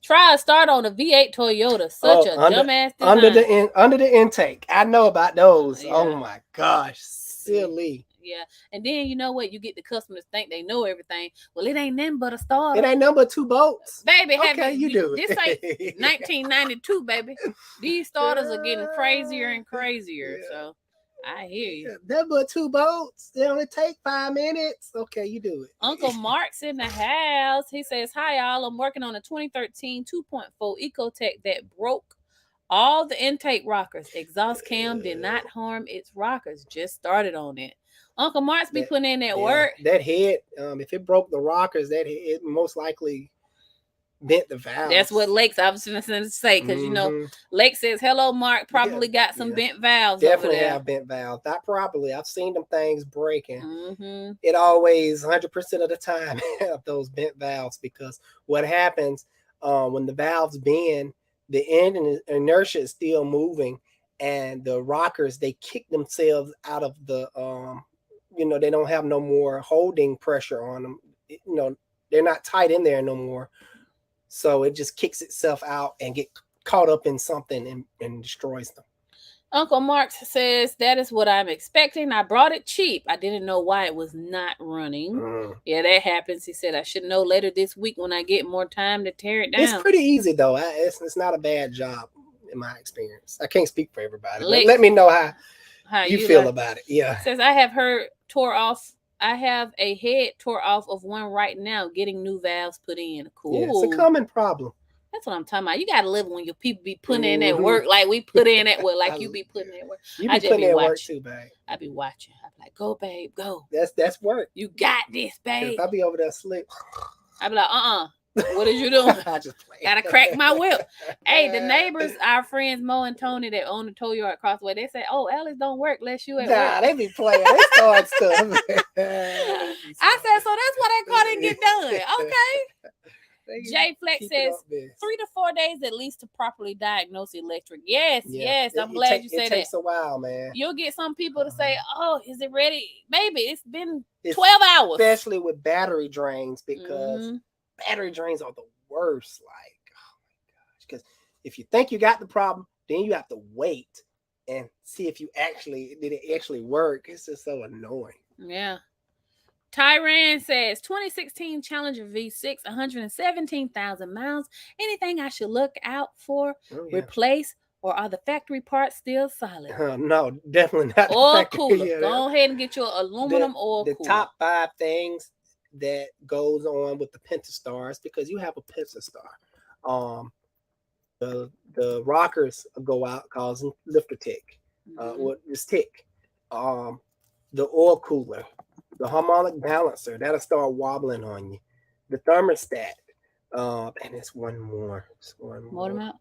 try to start on a V8 Toyota. Such a dumbass design. Under the intake. I know about those. Yeah. Oh my gosh. Silly. Yeah. And then you know what? You get the customers think they know everything. Well, it ain't nothing but a starter. It ain't nothing but 2 bolts. Baby, you do it. This ain't 1992, baby. These starters are getting crazier and crazier. Yeah. So I hear you. That but 2 bolts. They only take 5 minutes. Okay, you do it. Uncle Mark's in the house. He says, hi, y'all. I'm working on a 2013 2.4 Ecotech that broke all the intake rockers. Exhaust cam did not harm its rockers. Just started on it. Uncle Mark's be putting in that work. That head, if it broke the rockers, it most likely bent the valve. That's what Lakes, I was going to say, because, Lake says, hello, Mark, probably got some bent valves. Definitely have bent valves. Not probably. I've seen them things breaking. It always, 100% of the time, have those bent valves, because what happens when the valves bend, the end and inertia is still moving, and the rockers, they kick themselves out of the, they don't have no more holding pressure on them. They're not tight in there no more. So it just kicks itself out and get caught up in something and destroys them. Uncle Mark says, that is what I'm expecting. I brought it cheap. I didn't know why it was not running. Yeah, that happens. He said, I should know later this week when I get more time to tear it down. It's pretty easy, though. It's not a bad job in my experience. I can't speak for everybody. Let me know how you feel about it. Yeah. Says, I have I have a head tore off of one right now, getting new valves put in. Cool. Yeah, it's a common problem. That's what I'm talking about. You got to live when your people be putting in that work like we put in that work, like you be putting in that work. You be putting in work too, babe. I be watching. I be like, go, babe, go. That's work. You got this, babe. If I be over there asleep, I be like, what is you doing? I just play. Gotta crack my whip. Hey, the neighbors, our friends Mo and Tony that own the tow yard across the way, they say, "Oh, Alice don't work unless you at work." They be playing. They start stuff. I said, so that's why that car didn't get done. Okay. J Flex says 3 to 4 days at least to properly diagnose electric. Yes, yes. I'm glad you said that. It takes a while, man. You'll get some people to say, "Oh, is it ready?" Baby, it's been 12 hours. Especially with battery drains, because battery drains are the worst. Like, oh my gosh. Because if you think you got the problem, then you have to wait and see if did it actually work. It's just so annoying. Yeah. Tyran says 2016 Challenger V6, 117,000 miles. Anything I should look out for? Replace, or are the factory parts still solid? No, definitely not. Oil cooler. Yeah, go ahead and get your aluminum oil cooler. The top 5 things that goes on with the Pentastars, because you have a Pentastar. The rockers go out causing lifter tick. This tick. The oil cooler, the harmonic balancer, that'll start wobbling on you. The thermostat, and it's one more. Motor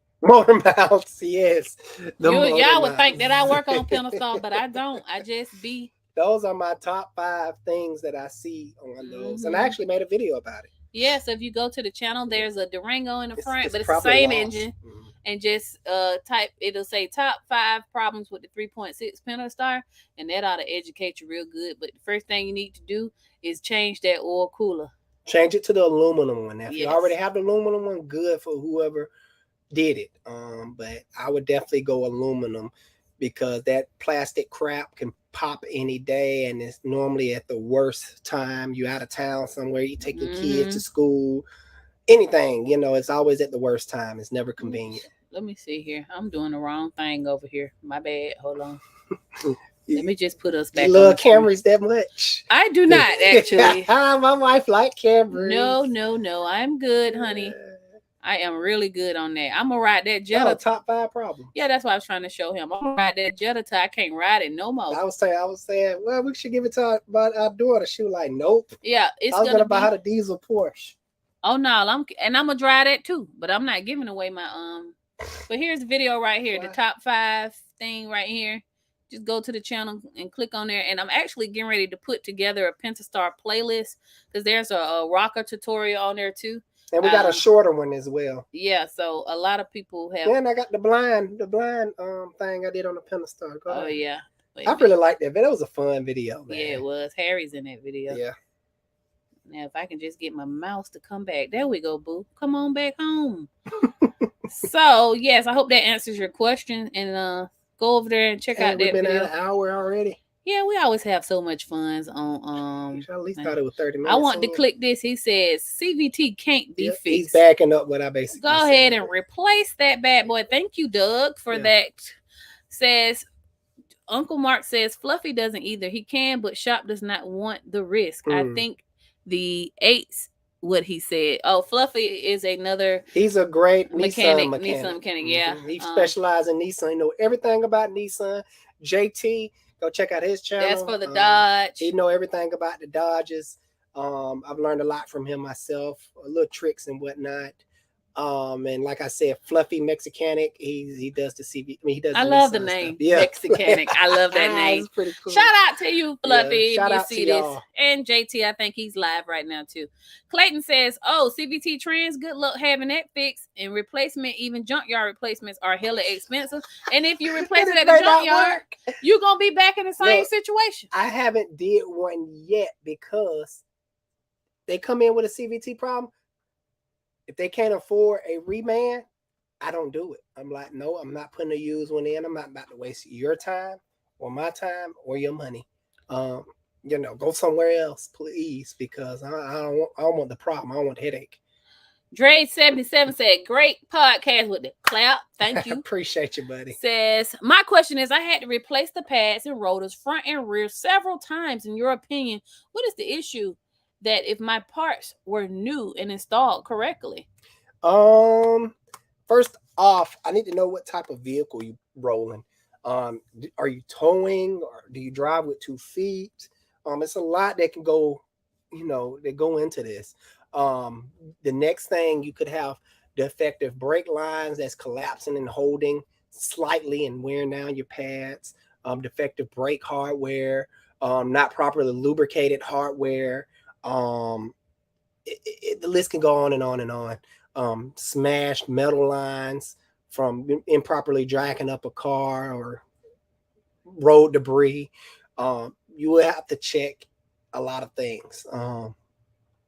mounts, yes. Y'all would think that I work on Pentastar, but I don't. I just be. Those are my top 5 things that I see on those, and I actually made a video about it. Yeah, so if you go to the channel, there's a Durango in the front, but it's the same engine. And just type, it'll say top 5 problems with the 3.6 Pentastar, and that ought to educate you real good. But the first thing you need to do is change that oil cooler. Change it to the aluminum one. Now, if you already have the aluminum one, good for whoever did it. But I would definitely go aluminum, because that plastic crap can pop any day, and it's normally at the worst time. You're out of town somewhere, you take your kids to school, anything, it's always at the worst time. It's never convenient. Let me see here. I'm doing the wrong thing over here. My bad. Hold on. Let me just put us back. You love Camrys that much? I do not, actually. My wife likes Camrys. No. I'm good, honey. I am really good on that. I'm gonna ride that Jetta. Top 5 problem. Yeah, that's what I was trying to show him. I'm gonna ride that Jetta till I can't ride it no more. I was saying, well, we should give it to our daughter. She was like, nope. Yeah, I was gonna buy her the diesel Porsche. Oh no, I'm gonna drive that too, but I'm not giving away my But here's the video right here, the top 5 thing right here. Just go to the channel and click on there, and I'm actually getting ready to put together a Pentastar playlist, because there's a rocker tutorial on there too. And we got a shorter one as well. Yeah, so a lot of people have. And I got the blind thing I did on the Pentastar. Oh yeah. I really liked that. But it was a fun video, man. Yeah, it was. Harry's in that video. Yeah. Now, if I can just get my mouse to come back. There we go, boo. Come on back home. So, yes, I hope that answers your question. And go over there and check out that video. We've been at an hour already. Yeah, we always have so much fun on. I at least thought it was 30 minutes. I want to click this. He says CVT can't be fixed. He's backing up what I basically Go ahead and replace that bad boy. Thank you, Doug, for that. Says Uncle Mark says Fluffy doesn't either. He can, but shop does not want the risk. I think the 8's what he said. Oh, Fluffy is another. He's a great mechanic. Nissan mechanic. Yeah, he specializes in Nissan. He know everything about Nissan. JT, go check out his channel. That's for the Dodge. He know everything about the Dodges. I've learned a lot from him myself, little tricks and whatnot. And like I said, Fluffy Mexicanic. He does the CV. I mean, he does. I love the name, Mexicanic. I love that name. Pretty cool. Shout out to you, Fluffy. Shout if you out see to this, y'all. and JT. I think he's live right now too. Clayton says, "Oh, CVT trends. Good luck having that fixed. And replacement, even junkyard replacements are hella expensive. And if you replace it at the junkyard, you're gonna be back in the same situation." I haven't did one yet because they come in with a CVT problem. If they can't afford a reman, I don't do it. I'm like, no, I'm not putting a used one in. I'm not about to waste your time or my time or your money. Go somewhere else, please, because I don't want the problem. I don't want the headache. Dre77 said, "Great podcast with the clap. Thank you." Appreciate you, buddy. Says, "My question is, I had to replace the pads and rotors front and rear several times. In your opinion, what is the issue that if my parts were new and installed correctly?" First off, I need to know what type of vehicle you rolling. Are you towing, or do you drive with 2 feet? It's a lot that can go, that go into this. The next thing, you could have defective brake lines that's collapsing and holding slightly and wearing down your pads. Defective brake hardware, not properly lubricated hardware. the list can go on and on and on. Smashed metal lines from improperly jacking up a car or road debris. You will have to check a lot of things.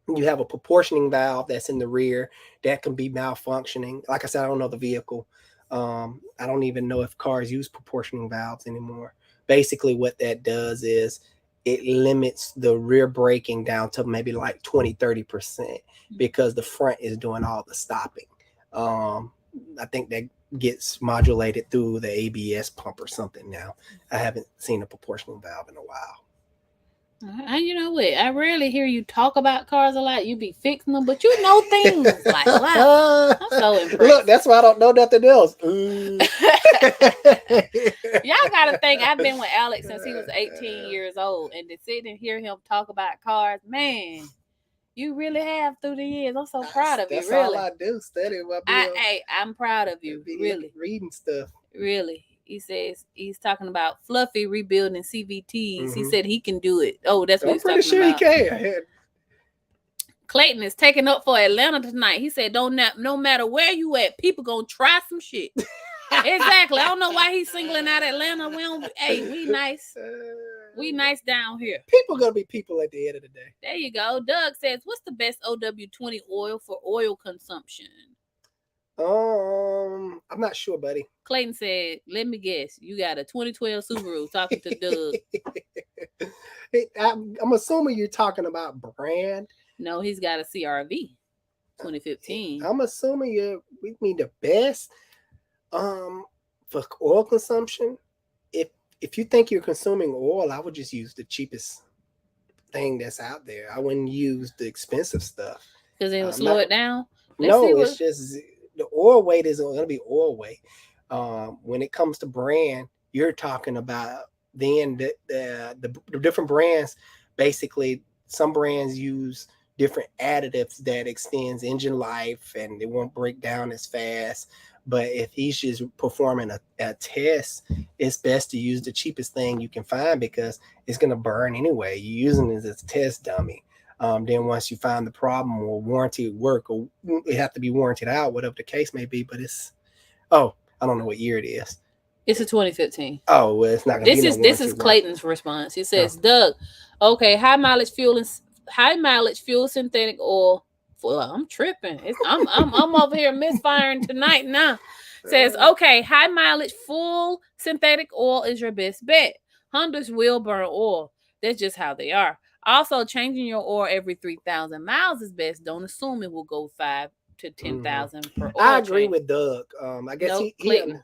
You have a proportioning valve that's in the rear that can be malfunctioning. Like I said, I don't know the vehicle. I don't even know if cars use proportioning valves anymore. Basically, what that does is it limits the rear braking down to maybe like 20-30% because the front is doing all the stopping. I think that gets modulated through the ABS pump or something now. I haven't seen a proportional valve in a while. You know what? I rarely hear you talk about cars a lot. You be fixing them, but you know things. Like, wow. I'm so impressed. Look, that's why I don't know nothing else. Y'all got to think, I've been with Alex since he was 18 years old. And to sit and hear him talk about cars, man, you really have through the years. I'm so proud of you, really. That's all I do, study. I'm proud of you, really. Reading stuff. Really. He says he's talking about Fluffy rebuilding CVTs. He said he can do it. Oh, that's what he's talking about. I'm pretty sure he can. Clayton is taking up for Atlanta tonight. He said, no matter where you at, people gonna try some shit. Exactly. I don't know why he's singling out Atlanta. We nice. We nice down here. People gonna be people at the end of the day. There you go. Doug says, what's the best OW20 oil for oil consumption? I'm not sure, buddy. Clayton said, let me guess. You got a 2012 Subaru talking to Doug. I'm assuming you're talking about brand. No, he's got a CRV 2015. I'm assuming we mean the best for oil consumption. If you think you're consuming oil, I would just use the cheapest thing that's out there. I wouldn't use the expensive stuff. Because it will slow it down? It's just the oil weight isn't going to be oil weight. When it comes to brand, you're talking about then the different brands. Basically, some brands use different additives that extends engine life and it won't break down as fast. But if he's just performing a test, it's best to use the cheapest thing you can find because it's going to burn anyway. You're using it as a test dummy. Then once you find the problem or warranty work or it have to be warranted out, whatever the case may be. But I don't know what year it is. It's a 2015. Oh, well, it's not going to be This is Clayton's response. He says, Doug, okay, high mileage fuel synthetic oil. Well, I'm tripping. I'm over here misfiring tonight now. Says, okay, high mileage full synthetic oil is your best bet. Hondas will burn oil. That's just how they are. Also, changing your oil every 3,000 miles is best. Don't assume it will go 5 to 10,000 per oil. I agree with Doug. I guess Clayton.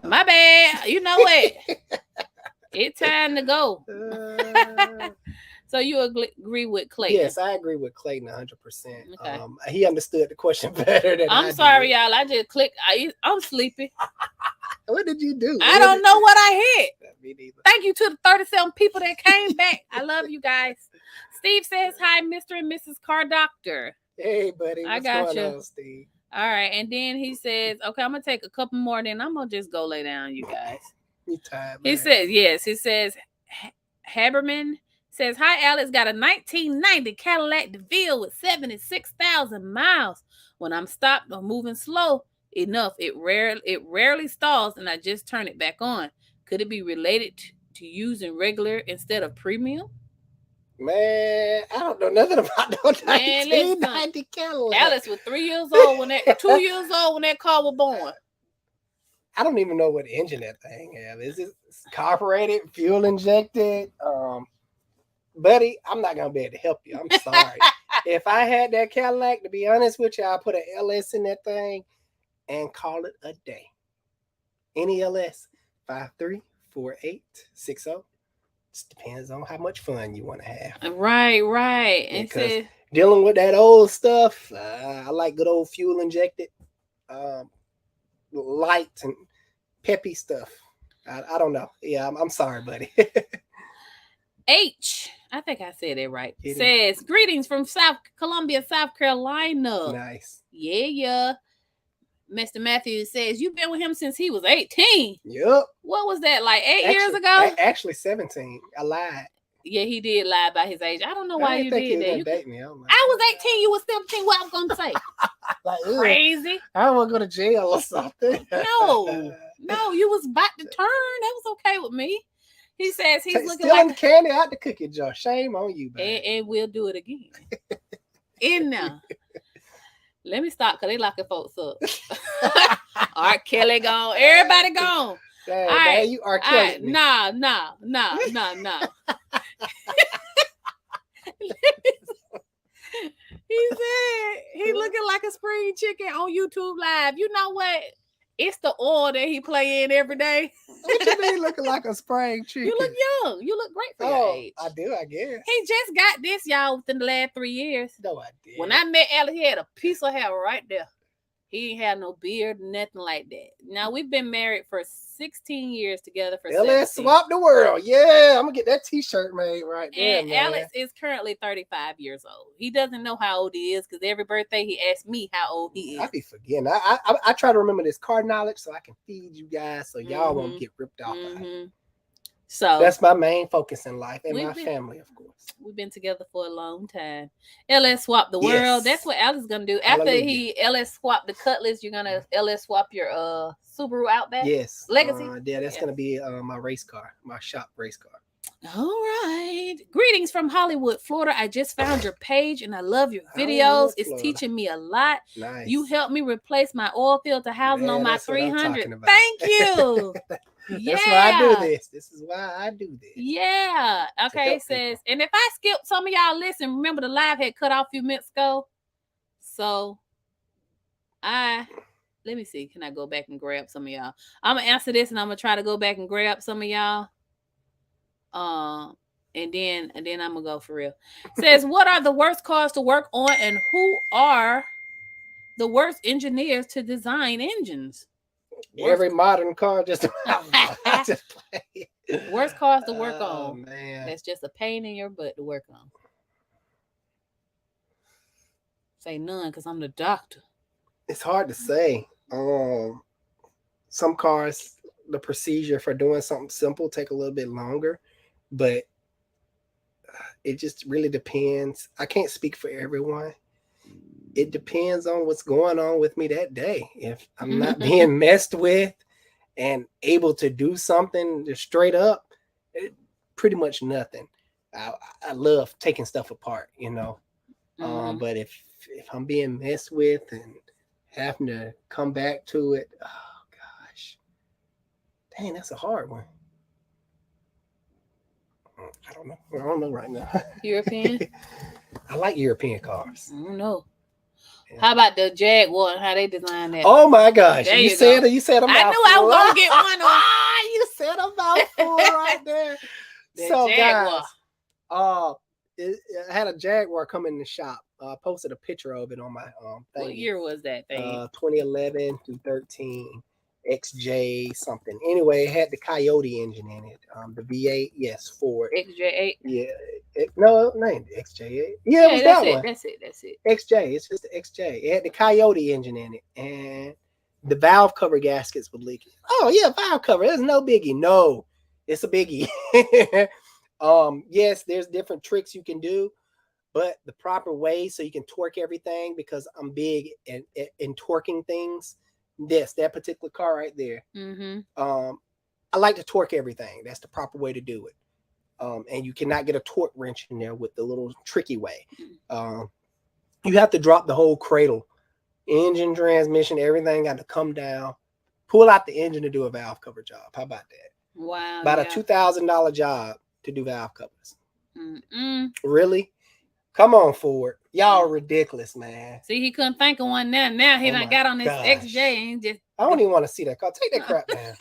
My bad. You know what? It's time to go. So you agree with Clayton? Yes, I agree with Clayton 100%. Okay. He understood the question better than I'm sorry, y'all. I just clicked. I'm sleepy. What did you do? I don't know what I hit. Me neither. Thank you to the 37 people that came back. I love you guys. Steve says, hi, Mr. and Mrs. Car Doctor. Hey, buddy. I got you. On, Steve? All right. And then he says, okay, I'm going to take a couple more, then I'm going to just go lay down, you guys. You tired, man. He says, yes. He says, Haberman says, hi, Alex, got a 1990 Cadillac DeVille with 76,000 miles. When I'm stopped or moving slow enough, it rarely stalls, and I just turn it back on. Could it be related to using regular instead of premium? Man, I don't know nothing about no 1990 Cadillac. Alex was 2 years old when that car was born. I don't even know what engine that thing has. Is it carbureted, fuel injected? Buddy, I'm not gonna be able to help you. I'm sorry. If I had that Cadillac, to be honest with you, I'll put an LS in that thing and call it a day. Any LS, 534860. Just depends on how much fun you want to have. Right. Because dealing with that old stuff, I like good old fuel injected, light and peppy stuff. I don't know. Yeah, I'm sorry, buddy. I think I said it right. Says, greetings from South Columbia, South Carolina. Nice. Yeah. Mr. Matthews says, you've been with him since he was 18. Yep. What was that, like 8 years ago? Actually 17. I lied. Yeah, he did lie about his age. I don't know why you did that. Date me. I was 18, you was 17. What I was going to say? Like, crazy. I don't want to go to jail or something. No, you was about to turn. That was okay with me. He says he's looking stealing candy out the cookie jar. Shame on you, man. And we'll do it again. In now. Let me stop because they locking folks up. All right, Kelly gone. Everybody gone. Dang, all right, you are killing me. Nah. He said he looking like a spring chicken on YouTube Live. You know what? It's the oil that he play in every day. What you mean looking like a spring chicken? You look young. You look great for your age. I do, I guess. He just got this, y'all, within the last 3 years. No, I did. When I met Alex, he had a piece of hair right there. He ain't had no beard, nothing like that. Now, we've been married for 16 years together for LS swap the world. Yeah, I'm going to get that t-shirt made right there, and man. Alex is currently 35 years old. He doesn't know how old he is because every birthday he asks me how old he is. I be forgetting. I try to remember this car knowledge so I can feed you guys so y'all won't get ripped off. So that's my main focus in life and my family, of course. We've been together for a long time. LS swap the world. That's what Alex is gonna do. After he LS swap the Cutlass, you're gonna LS swap your Subaru Outback. Yes, Legacy. That's gonna be my race car, my shop race car. All right. Greetings from Hollywood, Florida. I just found your page and I love your videos. It's teaching me a lot. Nice. You helped me replace my oil filter housing on my 300. Thank you. That's why I do this. This is why I do this. Yeah. Okay. It says, and if I skip some of y'all listen, remember the live had cut off a few minutes ago. So let me see. Can I go back and grab some of y'all? I'm gonna answer this and I'm gonna try to go back and grab some of y'all. And then I'm gonna go for real. Says, what are the worst cars to work on and who are the worst engineers to design engines? Every modern car just worst cars to work on. Man. That's just a pain in your butt to work on. Say none because I'm the doctor. It's hard to say. Some cars, the procedure for doing something simple take a little bit longer, but it just really depends. I can't speak for everyone. It depends on what's going on with me that day. If I'm not being messed with and able to do something just straight up, pretty much nothing. I love taking stuff apart, you know. But if I'm being messed with and having to come back to it, oh gosh, dang, that's a hard one. I don't know right now. European? I like European cars. I don't know. Yeah. How about the Jaguar and how they designed that? Oh my gosh. You said a mouthful. I knew I was going to get one on. You said a mouthful right there. So Jaguar. Guys, I had a Jaguar come in the shop. I posted a picture of it on my thing. What year was that thing? 2011 through 13. XJ something. Anyway, it had the Coyote engine in it. The V8, yes, Ford. XJ8? Yeah. No, XJ8. Yeah, it was that one. That's it. XJ. It's just the XJ. It had the Coyote engine in it. And the valve cover gaskets were leaking. Oh, yeah, valve cover. There's no biggie. No, it's a biggie. Yes, there's different tricks you can do, but the proper way so you can torque everything, because I'm big in torquing things. Yes, that particular car right there. I like to torque everything. That's the proper way to do it. And you cannot get a torque wrench in there with the little tricky way. You have to drop the whole cradle, engine, transmission, everything got to come down, pull out the engine to do a valve cover job. How about that? Wow. About a $2,000 job to do valve covers. Really? Come on, Ford. Y'all are ridiculous, man. See, he couldn't think of one now. Now he done got on this XJ and just... I don't even want to see that car. Take that crap down.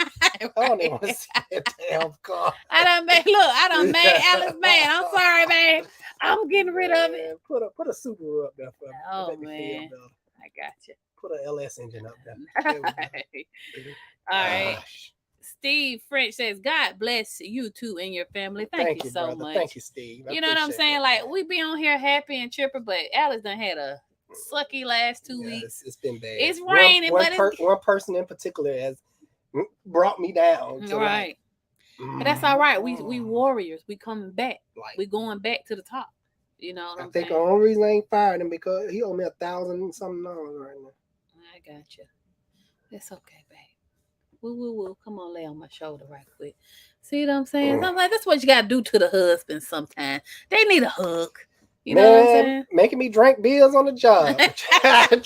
I don't even want to see that damn car. I done made Alex mad. I'm sorry, man. I'm getting rid of it. Put a Subaru up there for me. Oh, man. I got you. Put an LS engine up there. All right. Steve French says, God bless you too and your family. Thank you so much. Thank you, Steve. You know what I'm saying? Like, we be on here happy and chipper, but Alex done had a sucky last 2 Yeah, weeks. it's been bad. It's raining, One person in particular has brought me down. To right. But that's all right. We warriors. We coming back. Like, we going back to the top. You know what I'm I think saying? the only reason I ain't fired him because he owed me $1,000 something right now. I got you. It's okay, babe. Woo. Come on, lay on my shoulder right quick. See what I'm saying? So I'm like, that's what you gotta do to the husband sometimes. They need a hug. You know what I'm saying? Making me drink beers on the job. try to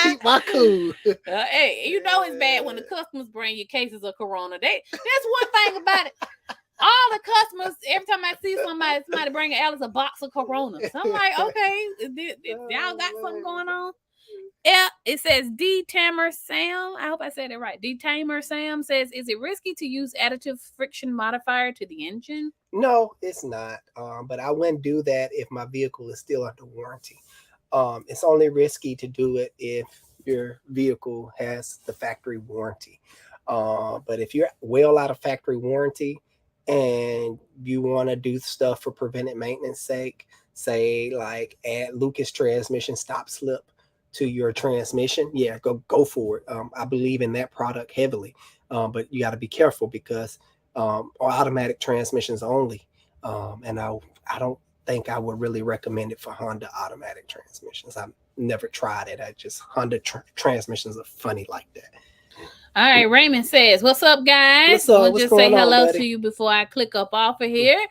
keep my cool. Hey, you know it's bad when the customers bring you cases of Corona. That's one thing about it. All the customers, every time I see somebody bringing Alice a box of Corona. So I'm like, okay, y'all got something going on? Yeah, it says D-Tamer Sam. I hope I said it right. D-Tamer Sam says, is it risky to use additive friction modifier to the engine? No, it's not. But I wouldn't do that if my vehicle is still under warranty. It's only risky to do it if your vehicle has the factory warranty. But if you're well out of factory warranty and you want to do stuff for preventive maintenance sake, say like add Lucas transmission stop slip to your transmission, yeah, go for it. I believe in that product heavily, but you got to be careful because or automatic transmissions only, and I don't think I would really recommend it for Honda automatic transmissions. I've never tried it. Honda transmissions are funny like that. All right, Raymond says, what's up, guys? What's up? We'll What's just say going on, hello buddy? to you before I click up off of here.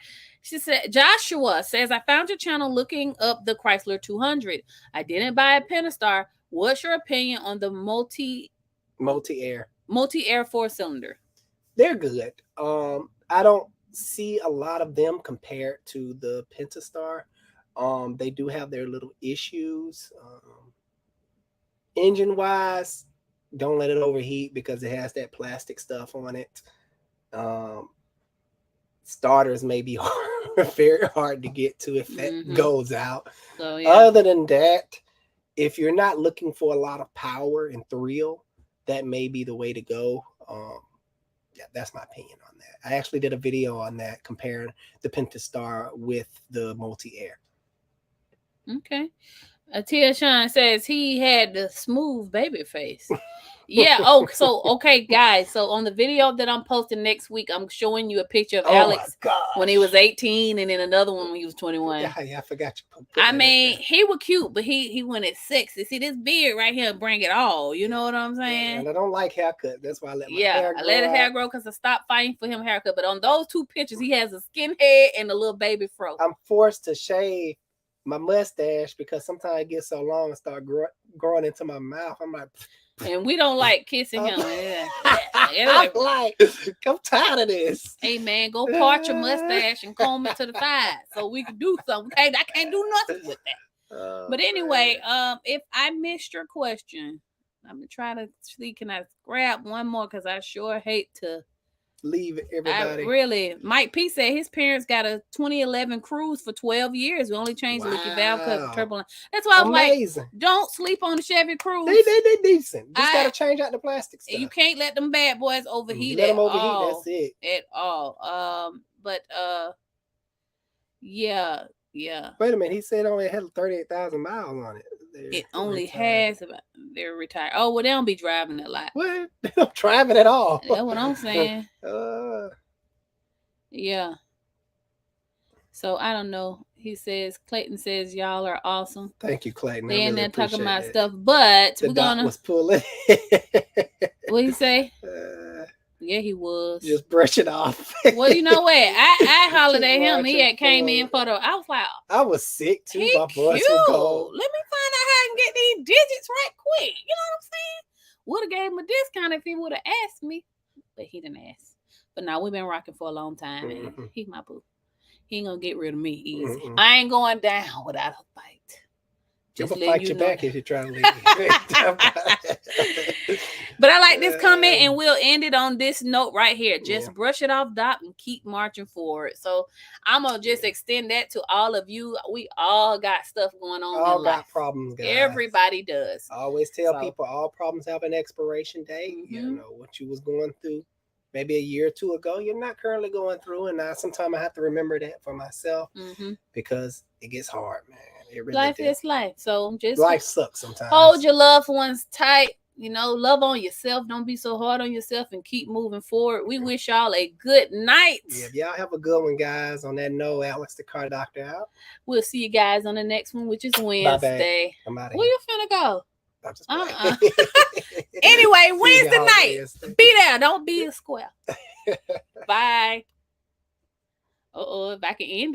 She said, Joshua says, I found your channel looking up the Chrysler 200. I didn't buy a Pentastar. What's your opinion on the multi-air 4-cylinder? They're good. I don't see a lot of them compared to the Pentastar. They do have their little issues. Engine wise, don't let it overheat because it has that plastic stuff on it. Starters may be very hard to get to if that goes out. So, yeah. Other than that, if you're not looking for a lot of power and thrill, that may be the way to go. Yeah, that's my opinion on that. I actually did a video on that comparing the Pentastar with the multi-air. Okay. Tia Sean says he had the smooth baby face. Yeah. Oh, so okay, guys. So on the video that I'm posting next week, I'm showing you a picture of Alex when he was 18, and then another one when he was 21. Yeah, I forgot you. I mean, he was cute, but he went at sexy. See this beard right here, bring it all. You know what I'm saying? And I don't like haircut. That's why I let my hair grow. I let his hair grow because I stopped fighting for him haircut. But on those two pictures, he has a skin head and a little baby fro. I'm forced to shave my mustache because sometimes it gets so long and start growing into my mouth. I'm like, and we don't like kissing him. I'm tired of this. Hey man, go part your mustache and comb it to the side so we can do something. Okay, I can't do nothing with that. But anyway, if I missed your question, I'm gonna try to see. Can I grab one more? Because I sure hate to leave everybody. Mike P said his parents got a 2011 Cruise for 12 years. We only changed the leaky valve cut turbulence. That's why I was like, don't sleep on the Chevy Cruise. They decent. Just gotta change out the plastic stuff. You can't let them bad boys overheat let them overheat. That's it. At all. Yeah. Wait a minute. He said only had 38,000 miles on it. It only has about. They're retired. Oh well, they don't be driving a lot. What? They don't drive it at all. That's what I'm saying. Yeah. So I don't know. He says Clayton says y'all are awesome. Thank you, Clayton. They in there talking about stuff, but we're gonna was pulling. What he say? Yeah, he was. Just brush it off. Well, you know what? I hollered at him. He had came in for the. I was like, I was sick too. My voice was cold. Let me find out how I can get these digits right quick. You know what I'm saying? Would have gave him a discount if he would have asked me, but he didn't ask. But now we've been rocking for a long time, and he's my boo. He ain't gonna get rid of me easy. I ain't going down without a fight. Just fight you back if you try to leave. But I like this comment, and we'll end it on this note right here. Just brush it off, Doc, and keep marching forward. So I'm gonna just extend that to all of you. We all got stuff going on. All got problems, guys. Everybody does. I always tell people all problems have an expiration date. You know what you was going through maybe a year or two ago, you're not currently going through, and now sometimes I have to remember that for myself because it gets hard, man. It really Life do. is life. So just Life sucks sometimes. hold your loved ones tight. Love on yourself. Don't be so hard on yourself and keep moving forward. We wish y'all a good night. Yeah, y'all have a good one, guys. On that note, Alex the car doctor out. We'll see you guys on the next one, which is Wednesday. I'm out of Where here. you finna go? I'm just Anyway, See Wednesday y'all night. Wednesday. Be there. Don't be a square. Bye. If I can end